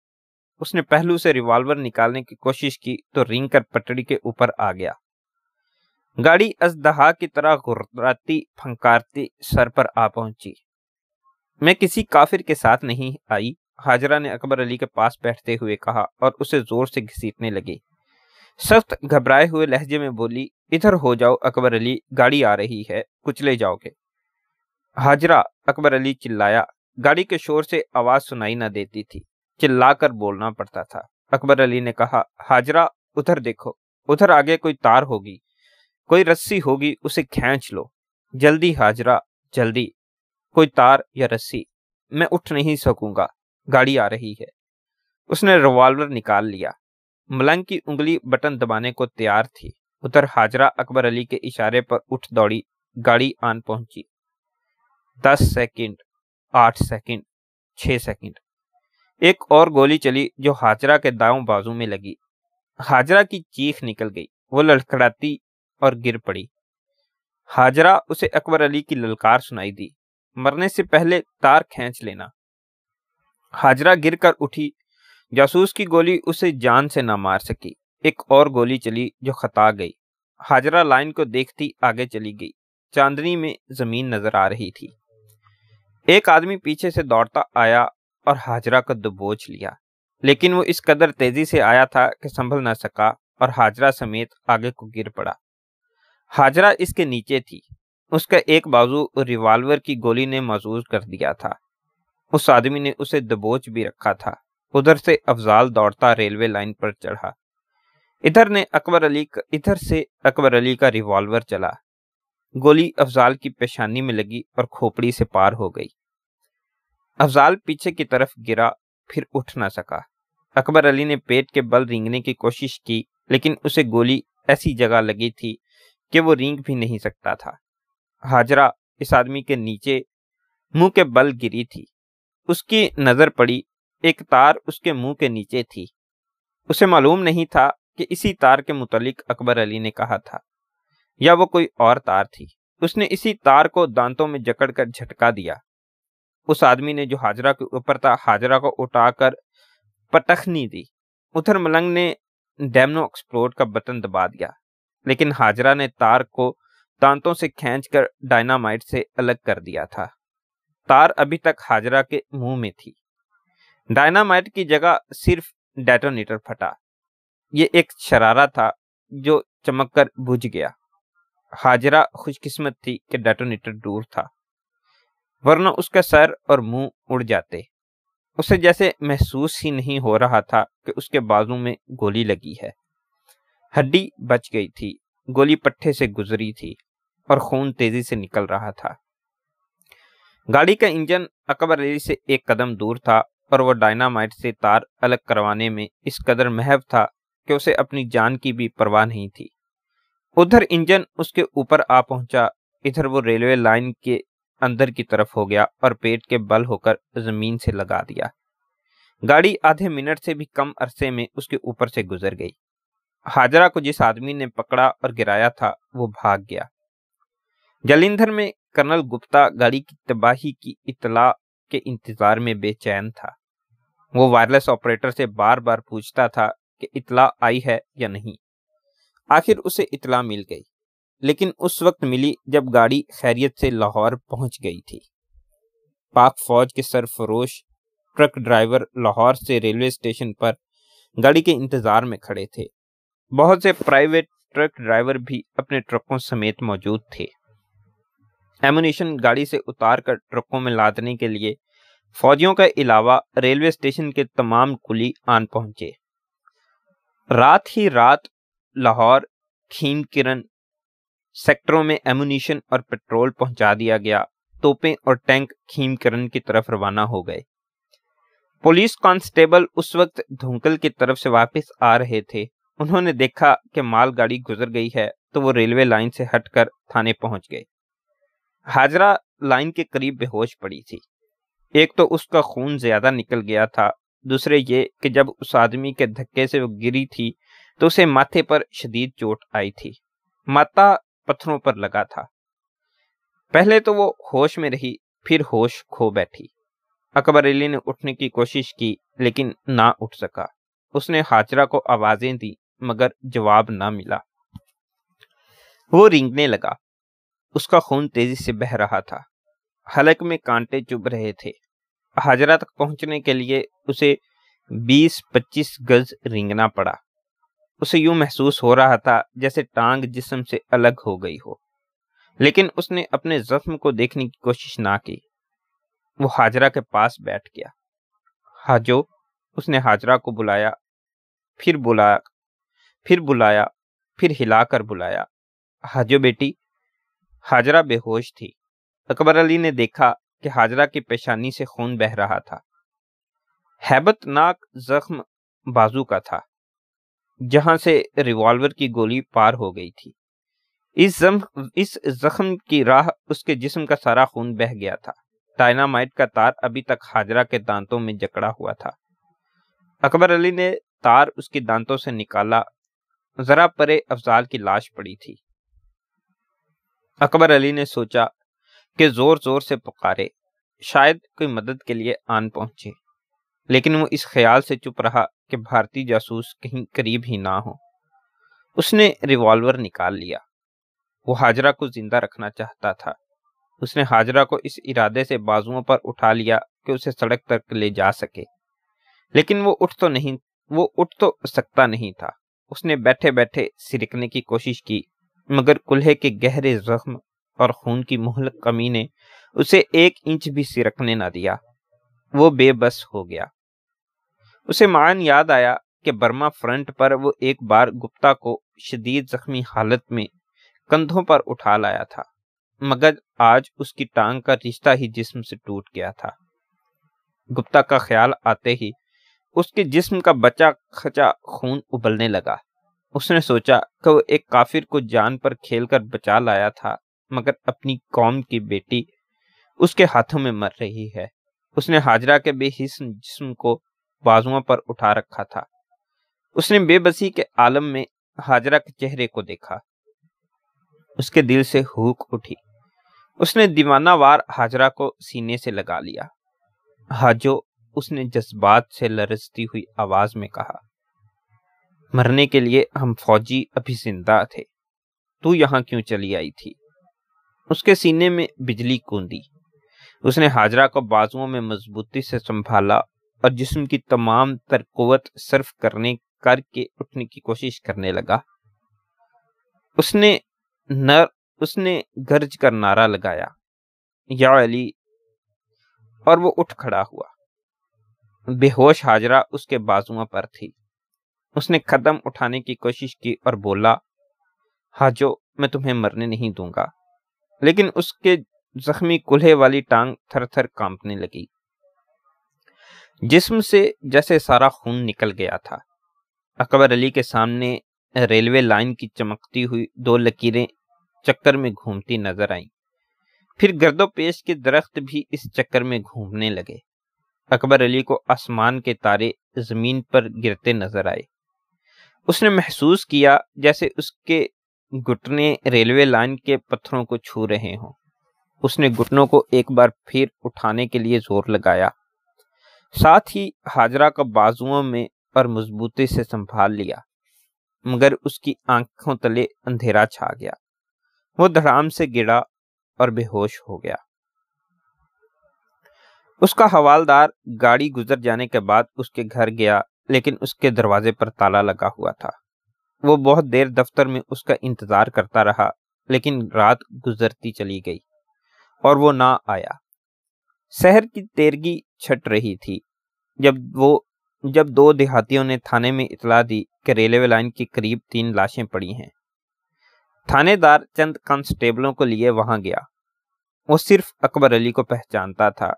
اس نے پہلو سے ریوالور نکالنے کی کوشش کی تو رینگ کر پٹڑی کے اوپر آ گیا۔ گاڑی اژدہا کی طرح غراتی پھنکارتی سر پر آ پہنچی۔ میں کسی کافر کے ساتھ نہیں آئی، ہاجرہ نے اکبر علی کے پاس بیٹھتے ہوئے کہا اور اسے زور سے گھسیٹنے لگی۔ سخت گھبرائے ہوئے لہجے میں بولی، ادھر ہو جاؤ اکبر علی، گاڑی آ رہی ہے، کچلے جاؤ گے۔ ہاجرہ، اکبر علی چلایا۔ گاڑی کے شور سے آواز سنائی نہ دیتی تھی، چلا کر بولنا پڑتا تھا۔ اکبر علی نے کہا، ہاجرہ ادھر دیکھو، ادھر آگے کوئی تار ہوگی، کوئی رسی ہوگی، اسے کھینچ لو، جلدی ہاجرہ، جلدی، کوئی تار یا رسی، میں اٹھ نہیں سکوں گا، گاڑی آ رہی ہے۔ اس نے ریوالور نکال لیا۔ ملنگ کی انگلی بٹن دبانے کو تیار تھی۔ ادھر ہاجرہ اکبر علی کے اشارے پر اٹھ دوڑی۔ گاڑی آن پہنچی۔ 10 سیکنڈ، 8 سیکنڈ، 6 سیکنڈ۔ ایک اور گولی چلی جو ہاجرہ کے دائیں بازو میں لگی۔ ہاجرہ کی چیخ نکل گئی، وہ لڑکھڑاتی اور گر پڑی۔ ہاجرہ، اسے اکبر علی کی للکار سنائی دی، مرنے سے پہلے تار کھینچ لینا۔ ہاجرہ گر کر اٹھی۔ جاسوس کی گولی اسے جان سے نہ مار سکی۔ ایک اور گولی چلی جو خطا گئی۔ ہاجرہ لائن کو دیکھتی آگے چلی گئی۔ چاندنی میں زمین نظر آ رہی تھی۔ ایک آدمی پیچھے سے دوڑتا آیا اور ہاجرہ کو دبوچ لیا، لیکن وہ اس قدر تیزی سے آیا تھا کہ سنبھل نہ سکا اور ہاجرہ سمیت آگے کو گر پڑا۔ ہاجرہ اس کے نیچے تھی۔ اس کا ایک بازو ریوالور کی گولی نے معزول کر دیا تھا۔ اس آدمی نے اسے دبوچ بھی رکھا تھا۔ ادھر سے افضال دوڑتا ریلوے لائن پر چڑھا۔ ادھر سے اکبر علی کا ریوالور چلا۔ گولی افضال کی پیشانی میں لگی اور کھوپڑی سے پار ہو گئی۔ افضال پیچھے کی طرف گرا، پھر اٹھ نہ سکا۔ اکبر علی نے پیٹ کے بل رینگنے کی کوشش کی، لیکن اسے گولی ایسی جگہ لگی تھی کہ وہ رینگ بھی نہیں سکتا تھا۔ ہاجرہ اس آدمی کے نیچے منہ کے بل گری تھی۔ اس کی نظر پڑی، ایک تار اس کے منہ کے نیچے تھی۔ اسے معلوم نہیں تھا کہ اسی تار کے متعلق اکبر علی نے کہا تھا یا وہ کوئی اور تار تھی۔ اس نے اسی تار کو دانتوں میں جکڑ کر جھٹکا دیا۔ اس آدمی نے جو ہاجرہ کے اوپر تھا، ہاجرہ کو اٹھا کر پٹخنی دی۔ ادھر ملنگ نے ڈیمنو ایکسپلوڈ کا بٹن دبا دیا، لیکن ہاجرہ نے تار کو دانتوں سے کھینچ کر ڈائنامائٹ سے الگ کر دیا تھا۔ تار ابھی تک ہاجرہ کے منہ میں تھی۔ ڈائنامائٹ کی جگہ صرف ڈیٹونیٹر پھٹا۔ یہ ایک شرارہ تھا جو چمک کر بجھ گیا۔ ہاجرہ خوش قسمت تھی کہ ڈیٹونیٹر دور تھا، ورنہ اس کا سر اور منہ اڑ جاتے۔ اسے جیسے محسوس ہی نہیں ہو رہا تھا کہ اس کے بازو میں گولی لگی ہے۔ ہڈی بچ گئی تھی، گولی پٹھے سے گزری تھی اور خون تیزی سے نکل رہا تھا۔ گاڑی کا انجن اکبر علی سے ایک قدم دور تھا اور وہ ڈائنامائٹ سے تار الگ کروانے میں اس قدر محو تھا کہ اسے اپنی جان کی بھی پرواہ نہیں تھی۔ ادھر انجن اس کے اوپر آ پہنچا، ادھر وہ ریلوے لائن کے اندر کی طرف ہو گیا اور پیٹ کے بل ہو کر زمین سے لگا دیا۔ گاڑی آدھے منٹ سے بھی کم عرصے میں اس کے اوپر سے گزر گئی۔ ہاجرہ کو جس آدمی نے پکڑا اور گرایا تھا وہ بھاگ گیا۔ جالندھر میں کرنل گپتا گاڑی کی تباہی کی اطلاع کے انتظار میں بے چین تھا۔ وہ وائرلیس آپریٹر سے بار بار پوچھتا تھا کہ اطلاع آئی ہے یا نہیں۔ آخر اسے اطلاع مل گئی، لیکن اس وقت ملی جب گاڑی خیریت سے لاہور پہنچ گئی تھی۔ پاک فوج کے سرفروش ٹرک ڈرائیور لاہور سے ریلوے اسٹیشن پر گاڑی کے انتظار میں کھڑے تھے۔ بہت سے پرائیویٹ ٹرک ڈرائیور بھی اپنے ٹرکوں سمیت موجود تھے۔ ایمونیشن گاڑی سے اتار کر ٹرکوں میں لادنے کے لیے فوجیوں کا علاوہ ریلوے اسٹیشن کے تمام کلی آن پہنچے۔ رات ہی رات لاہور خیم کرن سیکٹروں میں ایمونیشن اور پیٹرول پہنچا دیا گیا۔ توپیں اور ٹینک خیم کرن کی طرف روانہ ہو گئے۔ پولیس کانسٹیبل اس وقت دھونکل کی طرف سے واپس آ رہے تھے۔ انہوں نے دیکھا کہ مال گاڑی گزر گئی ہے تو وہ ریلوے لائن سے ہٹ کر تھانے پہنچ گئے۔ ہاجرہ لائن کے قریب بے ہوش پڑی تھی۔ ایک تو اس کا خون زیادہ نکل گیا تھا، دوسرے یہ کہ جب اس آدمی کے دھکے سے وہ گری تھی تو اسے ماتھے پر شدید چوٹ آئی تھی۔ ماتھا پتھروں پر لگا تھا۔ پہلے تو وہ ہوش میں رہی، پھر ہوش کھو بیٹھی۔ اکبر علی نے اٹھنے کی کوشش کی لیکن نہ اٹھ سکا۔ اس نے ہاجرہ کو آوازیں دی مگر جواب نہ ملا۔ وہ رینگنے لگا۔ اس کا خون تیزی سے بہہ رہا تھا۔ حلق میں کانٹے چبھ رہے تھے۔ ہاجرہ تک پہنچنے کے لیے اسے 20-25 گز رینگنا پڑا۔ اسے یوں محسوس ہو رہا تھا جیسے ٹانگ جسم سے الگ ہو گئی ہو، لیکن اس نے اپنے زخم کو دیکھنے کی کوشش نہ کی۔ وہ ہاجرہ کے پاس بیٹھ گیا۔ ہاجو، اس نے ہاجرہ کو بلایا، پھر بلایا، پھر ہلا کر بلایا، ہاجو بیٹی۔ ہاجرہ بے ہوش تھی۔ اکبر علی نے دیکھا کہ ہاجرہ کی پیشانی سے خون بہہ رہا تھا۔ ہیبت ناک زخم بازو کا تھا، جہاں سے ریوالور کی گولی پار ہو گئی تھی۔ اس زخم کی راہ اس کے جسم کا سارا خون بہہ گیا تھا۔ ڈائنامائٹ کا تار ابھی تک ہاجرہ کے دانتوں میں جکڑا ہوا تھا۔ اکبر علی نے تار اس کے دانتوں سے نکالا۔ ذرا پرے افضال کی لاش پڑی تھی۔ اکبر علی نے سوچا کہ زور زور سے پکارے، شاید کوئی مدد کے لیے آن پہنچے، لیکن وہ اس خیال سے چپ رہا کہ بھارتی جاسوس کہیں قریب ہی نہ ہو۔ اس نے ریوالور نکال لیا۔ وہ ہاجرہ کو زندہ رکھنا چاہتا تھا۔ اس نے ہاجرہ کو اس ارادے سے بازوؤں پر اٹھا لیا کہ اسے سڑک تک لے جا سکے، لیکن وہ اٹھ تو سکتا نہیں تھا۔ اس نے بیٹھے بیٹھے سرکنے کی کوشش کی، مگر کلہے کے گہرے زخم اور خون کی مہلک کمی نے اسے 1 انچ بھی سرکنے نہ دیا۔ وہ بے بس ہو گیا۔ اسے معاً یاد آیا کہ برما فرنٹ پر وہ ایک بار گپتا کو شدید زخمی حالت میں کندھوں پر اٹھا لایا تھا، مگر آج اس کی ٹانگ کا رشتہ ہی جسم سے ٹوٹ گیا تھا۔ گپتا کا خیال آتے ہی اس کے جسم کا بچا کھچا خون ابلنے لگا۔ اس نے سوچا کہ وہ ایک کافر کو جان پر کھیل کر بچا لایا تھا، مگر اپنی قوم کی بیٹی اس کے ہاتھوں میں مر رہی ہے۔ اس نے ہاجرہ کے بے حس جسم کو بازوؤں پر اٹھا رکھا تھا۔ اس نے بے بسی کے عالم میں ہاجرہ کے چہرے کو دیکھا۔ اس کے دل سے ہوک اٹھی۔ اس نے دیوانہ وار ہاجرہ کو سینے سے لگا لیا۔ ہاجو، اس نے جذبات سے لرزتی ہوئی آواز میں کہا، مرنے کے لیے ہم فوجی ابھی زندہ تھے، تو یہاں کیوں چلی آئی تھی؟ اس کے سینے میں بجلی کوندی۔ اس نے ہاجرہ کو بازوؤں میں مضبوطی سے سنبھالا اور جسم کی تمام تر قوت صرف کر کے اٹھنے کی کوشش کرنے لگا۔ اس نے گرج کر نعرہ لگایا، یا علی، اور وہ اٹھ کھڑا ہوا۔ بے ہوش ہاجرہ اس کے بازوؤں پر تھی۔ اس نے قدم اٹھانے کی کوشش کی اور بولا، ہاجو، میں تمہیں مرنے نہیں دوں گا، لیکن اس کے زخمی کلہے والی ٹانگ تھر تھر کانپنے لگی۔ جسم سے جیسے سارا خون نکل گیا تھا۔ اکبر علی کے سامنے ریلوے لائن کی چمکتی ہوئی 2 لکیریں چکر میں گھومتی نظر آئیں۔ پھر گرد و پیش کے درخت بھی اس چکر میں گھومنے لگے۔ اکبر علی کو آسمان کے تارے زمین پر گرتے نظر آئے۔ اس نے محسوس کیا جیسے اس کے گھٹنے ریلوے لائن کے پتھروں کو چھو رہے ہوں۔ اس نے گھٹنوں کو ایک بار پھر اٹھانے کے لیے زور لگایا، ساتھ ہی حاجرہ کا بازوؤں میں اور مضبوطی سے سنبھال لیا، مگر اس کی آنکھوں تلے اندھیرا چھا گیا۔ وہ دھڑام سے گرا اور بے ہوش ہو گیا۔ اس کا حوالدار گاڑی گزر جانے کے بعد اس کے گھر گیا، لیکن اس کے دروازے پر تالا لگا ہوا تھا۔ وہ بہت دیر دفتر میں اس کا انتظار کرتا رہا، لیکن رات گزرتی چلی گئی اور وہ نہ آیا۔ شہر کی تیرگی چھٹ رہی تھی جب دو دیہاتیوں نے تھانے میں اطلاع دی کہ ریلوے لائن کے قریب 3 لاشیں پڑی ہیں۔ تھانے دار چند کانسٹیبلوں کو لیے وہاں گیا۔ وہ صرف اکبر علی کو پہچانتا تھا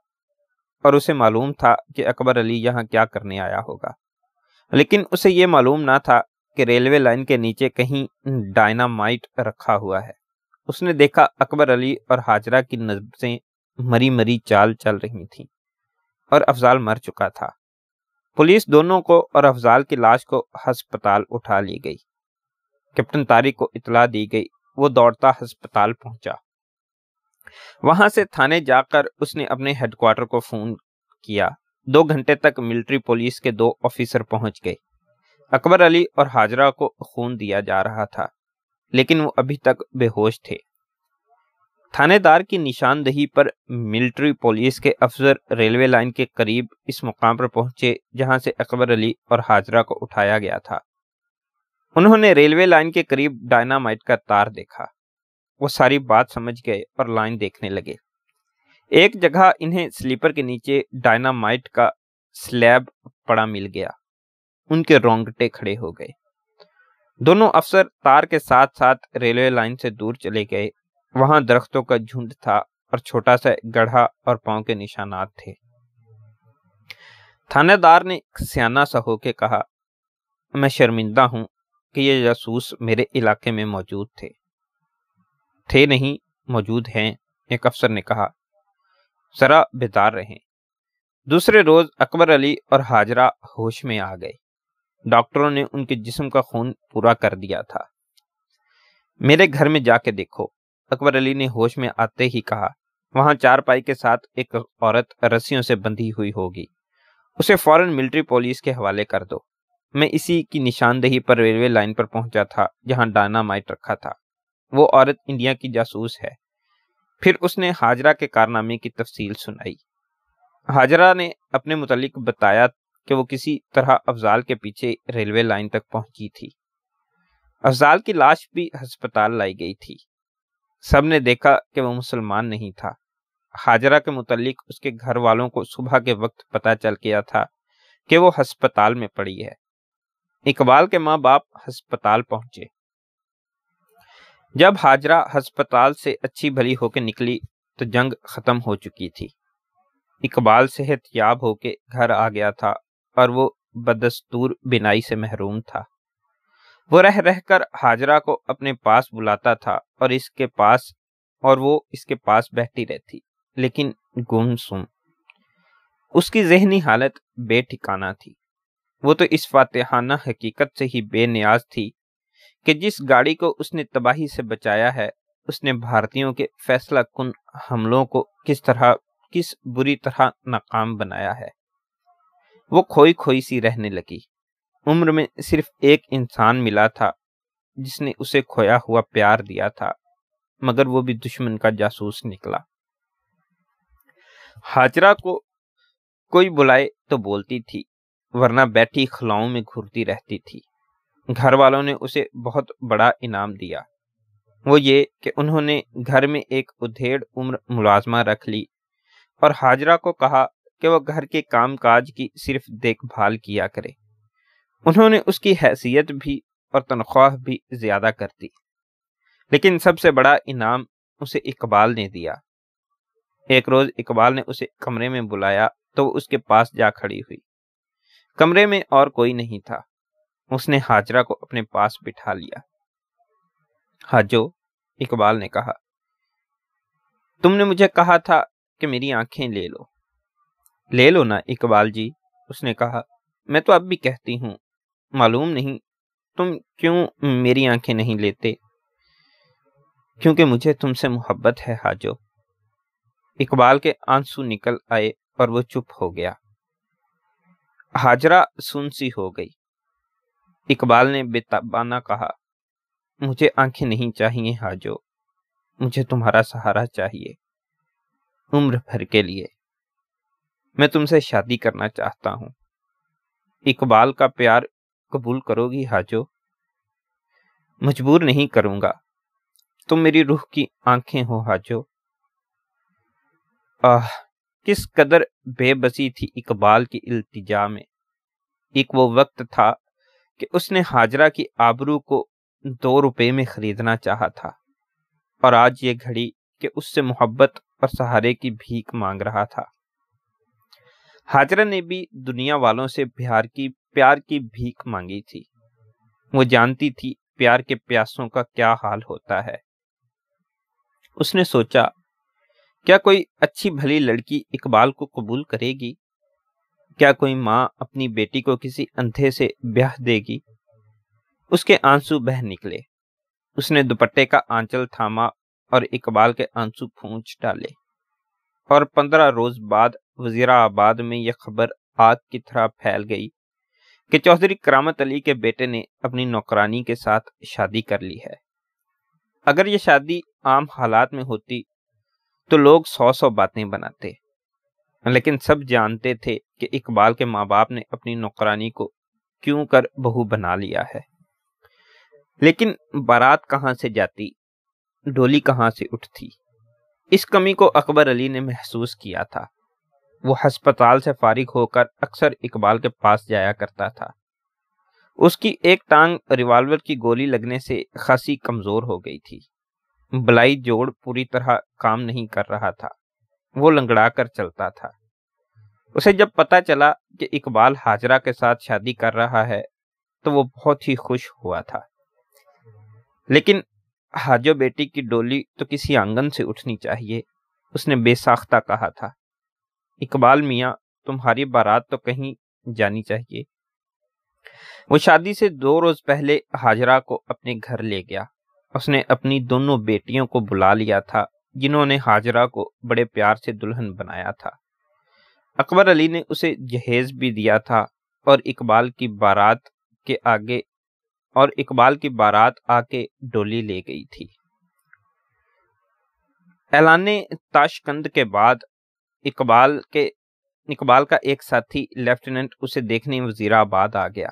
اور اسے معلوم تھا کہ اکبر علی یہاں کیا کرنے آیا ہوگا، لیکن اسے یہ معلوم نہ تھا کہ ریلوے لائن کے نیچے کہیں ڈائنامائٹ رکھا ہوا ہے۔ اس نے دیکھا اکبر علی اور حاجرہ کی نبضیں مری مری چال چل رہی تھیں اور افضال مر چکا تھا۔ پولیس دونوں کو اور افضال کی لاش کو ہسپتال اٹھا لی گئی۔ کیپٹن طارق کو اطلاع دی گئی۔ وہ دوڑتا ہسپتال پہنچا۔ وہاں سے تھانے جا کر اس نے اپنے ہیڈ کوارٹر کو فون کیا۔ 2 گھنٹے تک ملٹری پولیس کے 2 آفیسر پہنچ گئے۔ اکبر علی اور حاجرہ کو خون دیا جا رہا تھا، لیکن وہ ابھی تک بے ہوش تھے۔ تھانے دار کی نشاندہی پر ملٹری پولیس کے افسر ریلوے لائن کے قریب اس مقام پر پہنچے جہاں سے اکبر علی اور حاجرہ کو اٹھایا گیا تھا۔ انہوں نے ریلوے لائن کے قریب ڈائنامائٹ کا تار دیکھا۔ وہ ساری بات سمجھ گئے اور لائن دیکھنے لگے۔ ایک جگہ انہیں سلیپر کے نیچے ڈائنامائٹ کا سلیب پڑا مل گیا۔ ان کے رونگٹے کھڑے ہو گئے۔ دونوں افسر تار کے ساتھ ساتھ ریلوے لائن سے دور چلے گئے۔ وہاں درختوں کا جھنڈ تھا اور چھوٹا سا گڑھا اور پاؤں کے نشانات تھے۔ تھانے دار نے سیانہ سا ہو کے کہا، میں شرمندہ ہوں کہ یہ جاسوس میرے علاقے میں موجود تھے نہیں، موجود ہیں، ایک افسر نے کہا۔ ذرا بیدار رہیں۔ دوسرے روز اکبر علی اور حاجرہ ہوش میں آ گئے۔ ڈاکٹروں نے ان کے جسم کا خون پورا کر دیا تھا۔ میرے گھر میں جا کے دیکھو، اکبر علی نے ہوش میں آتے ہی کہا۔ وہاں چارپائی کے ساتھ ایک عورت رسیوں سے بندھی ہوئی ہوگی، اسے فوراً ملٹری پولیس کے حوالے کر دو۔ میں اسی کی نشاندہی پر ریلوے لائن پر پہنچا تھا جہاں ڈائنامائٹ رکھا تھا۔ وہ عورت انڈیا کی جاسوس ہے۔ پھر اس نے حاجرہ کے کارنامے کی تفصیل سنائی۔ حاجرہ نے اپنے متعلق بتایا کہ وہ کسی طرح افضال کے پیچھے ریلوے لائن تک پہنچی تھی۔ افضال کی لاش بھی ہسپتال لائی گئی تھی۔ سب نے دیکھا کہ وہ مسلمان نہیں تھا۔ حاجرہ کے متعلق اس کے گھر والوں کو صبح کے وقت پتہ چل گیا تھا کہ وہ ہسپتال میں پڑی ہے۔ اقبال کے ماں باپ ہسپتال پہنچے۔ جب حاجرہ ہسپتال سے اچھی بھلی ہو کے نکلی تو جنگ ختم ہو چکی تھی۔ اقبال صحت یاب ہو کے گھر آ گیا تھا اور وہ بدستور بینائی سے محروم تھا۔ وہ رہ رہ کر حاجرہ کو اپنے پاس بلاتا تھا اور وہ اس کے پاس بیٹھی رہتی، لیکن گمسم۔ اس کی ذہنی حالت بے ٹھکانہ تھی۔ وہ تو اس فاتحانہ حقیقت سے ہی بے نیاز تھی کہ جس گاڑی کو اس نے تباہی سے بچایا ہے، اس نے بھارتیوں کے فیصلہ کن حملوں کو کس بری طرح ناکام بنایا ہے۔ وہ کھوئی کھوئی سی رہنے لگی۔ عمر میں صرف ایک انسان ملا تھا جس نے اسے کھویا ہوا پیار دیا تھا، مگر وہ بھی دشمن کا جاسوس نکلا۔ حاجرہ کو کوئی بلائے تو بولتی تھی، ورنہ بیٹھی خلاؤں میں گھرتی رہتی تھی۔ گھر والوں نے اسے بہت بڑا انعام دیا، وہ یہ کہ انہوں نے گھر میں ایک ادھیڑ عمر ملازمہ رکھ لی اور حاجرہ کو کہا کہ وہ گھر کے کام کاج کی صرف دیکھ بھال کیا کرے۔ انہوں نے اس کی حیثیت بھی اور تنخواہ بھی زیادہ کر دی، لیکن سب سے بڑا انعام اسے اقبال نے دیا۔ ایک روز اقبال نے اسے کمرے میں بلایا تو وہ اس کے پاس جا کھڑی ہوئی۔ کمرے میں اور کوئی نہیں تھا۔ اس نے حاجرہ کو اپنے پاس بٹھا لیا۔ حاجو، اقبال نے کہا، تم نے مجھے کہا تھا کہ میری آنکھیں لے لو نا اقبال جی، اس نے کہا۔ میں تو اب بھی کہتی ہوں، معلوم نہیں تم کیوں میری آنکھیں نہیں لیتے؟ کیونکہ مجھے تم سے محبت ہے حاجو۔ اقبال کے آنسو نکل آئے اور وہ چپ ہو گیا۔ ہاجرہ سن سی ہو گئی۔ اقبال نے بے تابانہ کہا، مجھے آنکھیں نہیں چاہیے حاجو، مجھے تمہارا سہارا چاہیے، عمر بھر کے لیے۔ میں تم سے شادی کرنا چاہتا ہوں۔ اقبال کا پیار قبول کرو گی حاجو؟ مجبور نہیں کروں گا، تم میری روح کی آنکھیں ہو حاجو۔ کس قدر بے بسی تھی اقبال کی التجا میں۔ ایک وہ وقت تھا کہ اس نے ہاجرہ کی آبرو کو 2 روپے میں خریدنا چاہا تھا، اور آج یہ گھڑی کہ اس سے محبت اور سہارے کی بھیک مانگ رہا تھا۔ ہاجرہ نے بھی دنیا والوں سے پیار کی بھیک مانگی تھی۔ وہ جانتی تھی پیار کے پیاسوں کا کیا حال ہوتا ہے۔ اس نے سوچا، کیا کوئی اچھی بھلی لڑکی اقبال کو قبول کرے گی؟ کیا کوئی ماں اپنی بیٹی کو کسی اندھے سے بیاہ دے گی؟ اس کے آنسو بہہ نکلے۔ اس نے دوپٹے کا آنچل تھاما اور اقبال کے آنسو پھونچ ڈالے، اور 15 روز بعد وزیرآباد میں یہ خبر آگ کی طرح پھیل گئی کہ چودھری کرامت علی کے بیٹے نے اپنی نوکرانی کے ساتھ شادی کر لی ہے۔ اگر یہ شادی عام حالات میں ہوتی تو لوگ 100 باتیں بناتے، لیکن سب جانتے تھے کہ اقبال کے ماں باپ نے اپنی نوکرانی کو کیوں کر بہو بنا لیا ہے۔ لیکن بارات کہاں سے جاتی، ڈولی کہاں سے اٹھتی؟ اس کمی کو اکبر علی نے محسوس کیا تھا۔ وہ ہسپتال سے فارغ ہو کر اکثر اقبال کے پاس جایا کرتا تھا۔ اس کی ایک ٹانگ ریوالور کی گولی لگنے سے خاصی کمزور ہو گئی تھی۔ بلائی جوڑ پوری طرح کام نہیں کر رہا تھا، وہ لنگڑا کر چلتا تھا۔ اسے جب پتا چلا کہ اقبال ہاجرہ کے ساتھ شادی کر رہا ہے تو وہ بہت ہی خوش ہوا تھا۔ لیکن حاجو بیٹی کی ڈولی تو کسی آنگن سے اٹھنی چاہیے، اس نے بے ساختہ کہا تھا۔ اقبال میاں، تمہاری بارات تو کہیں جانی چاہیے۔ وہ شادی سے 2 روز پہلے ہاجرہ کو اپنے گھر لے گیا۔ اس نے اپنی دونوں بیٹیوں کو بلا لیا تھا، جنہوں نے ہاجرہ کو بڑے پیار سے دلہن بنایا تھا۔ اکبر علی نے اسے جہیز بھی دیا تھا، اور اقبال کی بارات آ کے ڈولی لے گئی تھی۔ اعلان تاشقند کے بعد اقبال کا ایک ساتھی لیفٹیننٹ اسے دیکھنے وزیرآباد آ گیا۔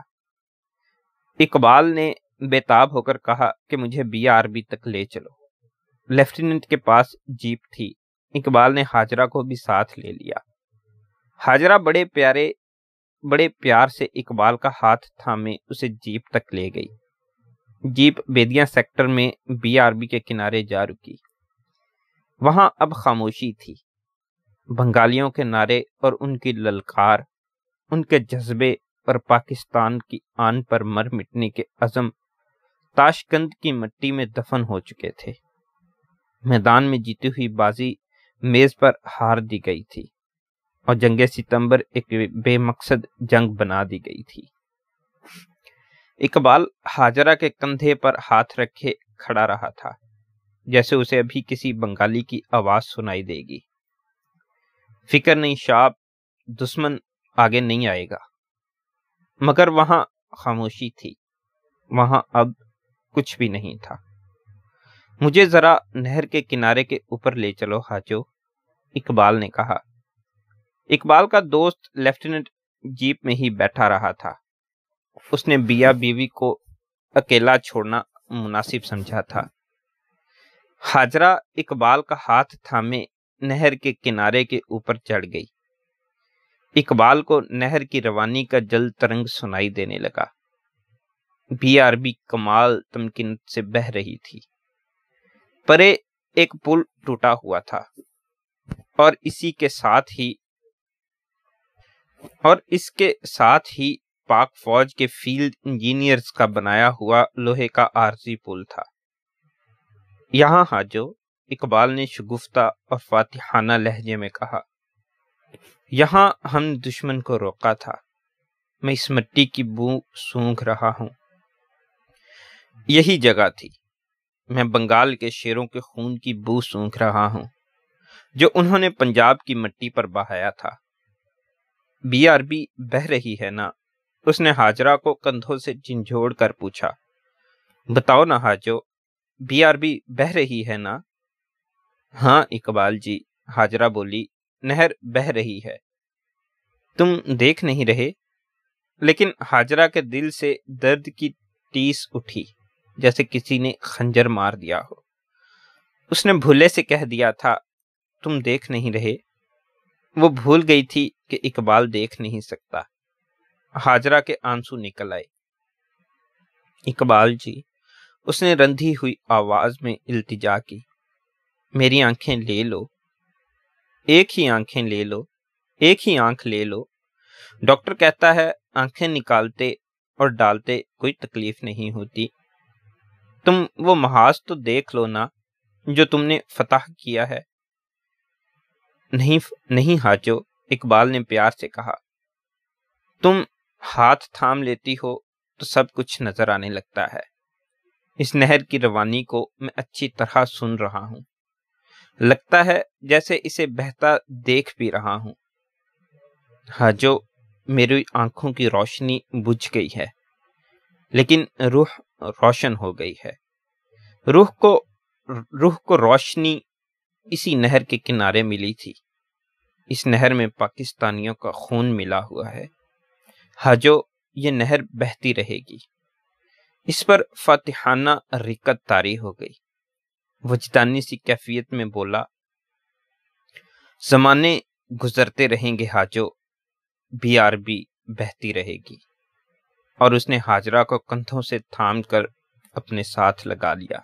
اقبال نے بےتاب ہو کر کہا کہ مجھے BRB تک لے چلو۔ لیفٹیننٹ کے پاس جیپ تھی۔ اقبال نے ہاجرہ کو بھی ساتھ لے لیا۔ ہاجرہ بڑے پیار سے اقبال کا ہاتھ تھامے اسے جیپ تک لے گئی۔ جیپ بیدیا سیکٹر میں BRB کے کنارے جا رکی۔ وہاں اب خاموشی تھی۔ بنگالیوں کے نعرے اور ان کی للکار، ان کے جذبے اور پاکستان کی آن پر مر مٹنے کے عزم تاشقند کی مٹی میں دفن ہو چکے تھے۔ میدان میں جیتی ہوئی بازی میز پر ہار دی گئی تھی، اور جنگ ستمبر ایک بے مقصد جنگ بنا دی گئی تھی۔ اقبال ہاجرہ کے کندھے پر ہاتھ رکھے کھڑا رہا تھا، جیسے اسے ابھی کسی بنگالی کی آواز سنائی دے گی۔ فکر نہیں شاب، دشمن آگے نہیں آئے گا۔ مگر وہاں خاموشی تھی، وہاں اب کچھ بھی نہیں تھا۔ مجھے ذرا نہر کے کنارے کے اوپر لے چلو حاجو، اقبال نے کہا۔ اقبال کا دوست لیفٹیننٹ جیپ میں ہی بیٹھا رہا تھا۔ اس نے بیوی بیوی کو اکیلا چھوڑنا مناسب سمجھا تھا۔ ہاجرہ اقبال کا ہاتھ تھامے نہر کے کنارے کے اوپر چڑھ گئی۔ اقبال کو نہر کی روانی کا جل ترنگ سنائی دینے لگا۔ BRB کمال تمکنت سے بہہ رہی تھی۔ پرے ایک پل ٹوٹا ہوا تھا، اور اس کے ساتھ ہی پاک فوج کے فیلڈ انجینئرز کا بنایا ہوا لوہے کا عارضی پل تھا۔ یہاں حاجو، اقبال نے شگفتہ اور فاتحانہ لہجے میں کہا، یہاں ہم نے دشمن کو روکا تھا۔ میں اس مٹی کی بو سونگھ رہا ہوں۔ یہی جگہ تھی۔ میں بنگال کے شیروں کے خون کی بو سونگھ رہا ہوں۔ جو انہوں نے پنجاب کی مٹی پر بہایا تھا۔ بی آر بی بہہ رہی ہے نا؟ اس نے ہاجرہ کو کندھوں سے جھنجھوڑ کر پوچھا۔ بتاؤ نا حاجو، بی آر بی بہہ رہی ہے نا؟ ہاں اقبال جی، ہاجرہ بولی، نہر بہہ رہی ہے۔ تم دیکھ نہیں رہے؟ لیکن ہاجرہ کے دل سے درد کی ٹیس اٹھی، جیسے کسی نے خنجر مار دیا ہو۔ اس نے بھولے سے کہہ دیا تھا تم دیکھ نہیں رہے۔ وہ بھول گئی تھی کہ اقبال دیکھ نہیں سکتا۔ ہاجرہ کے آنسو نکل آئے۔ اقبال جی، اس نے رندھی ہوئی آواز میں التجا کی، میری آنکھیں لے لو، ایک ہی آنکھیں لے لو، ایک ہی آنکھ لے لو۔ ڈاکٹر کہتا ہے آنکھیں نکالتے اور ڈالتے کوئی تکلیف نہیں ہوتی۔ تم وہ محاذ تو دیکھ لو نا جو تم نے فتح کیا ہے۔ نہیں حاجو، اقبال نے پیار سے کہا، تم ہاتھ تھام لیتی ہو تو سب کچھ نظر آنے لگتا ہے۔ اس نہر کی روانی کو میں اچھی طرح سن رہا ہوں، لگتا ہے جیسے اسے بہتا دیکھ بھی رہا ہوں۔ حاجو، میری آنکھوں کی روشنی بجھ گئی ہے، لیکن روح روشن ہو گئی ہے۔ روح کو روشنی اسی نہر کے کنارے ملی تھی۔ اس نہر میں پاکستانیوں کا خون ملا ہوا ہے۔ حاجو، یہ نہر بہتی رہے گی۔ اس پر فاتحانہ رکت طاری ہو گئی۔ وجدانی سی کیفیت میں بولا، زمانے گزرتے رہیں گے حاجو، بی آر بی بہتی رہے گی۔ اور اس نے ہاجرہ کو کندھوں سے تھام کر اپنے ساتھ لگا لیا۔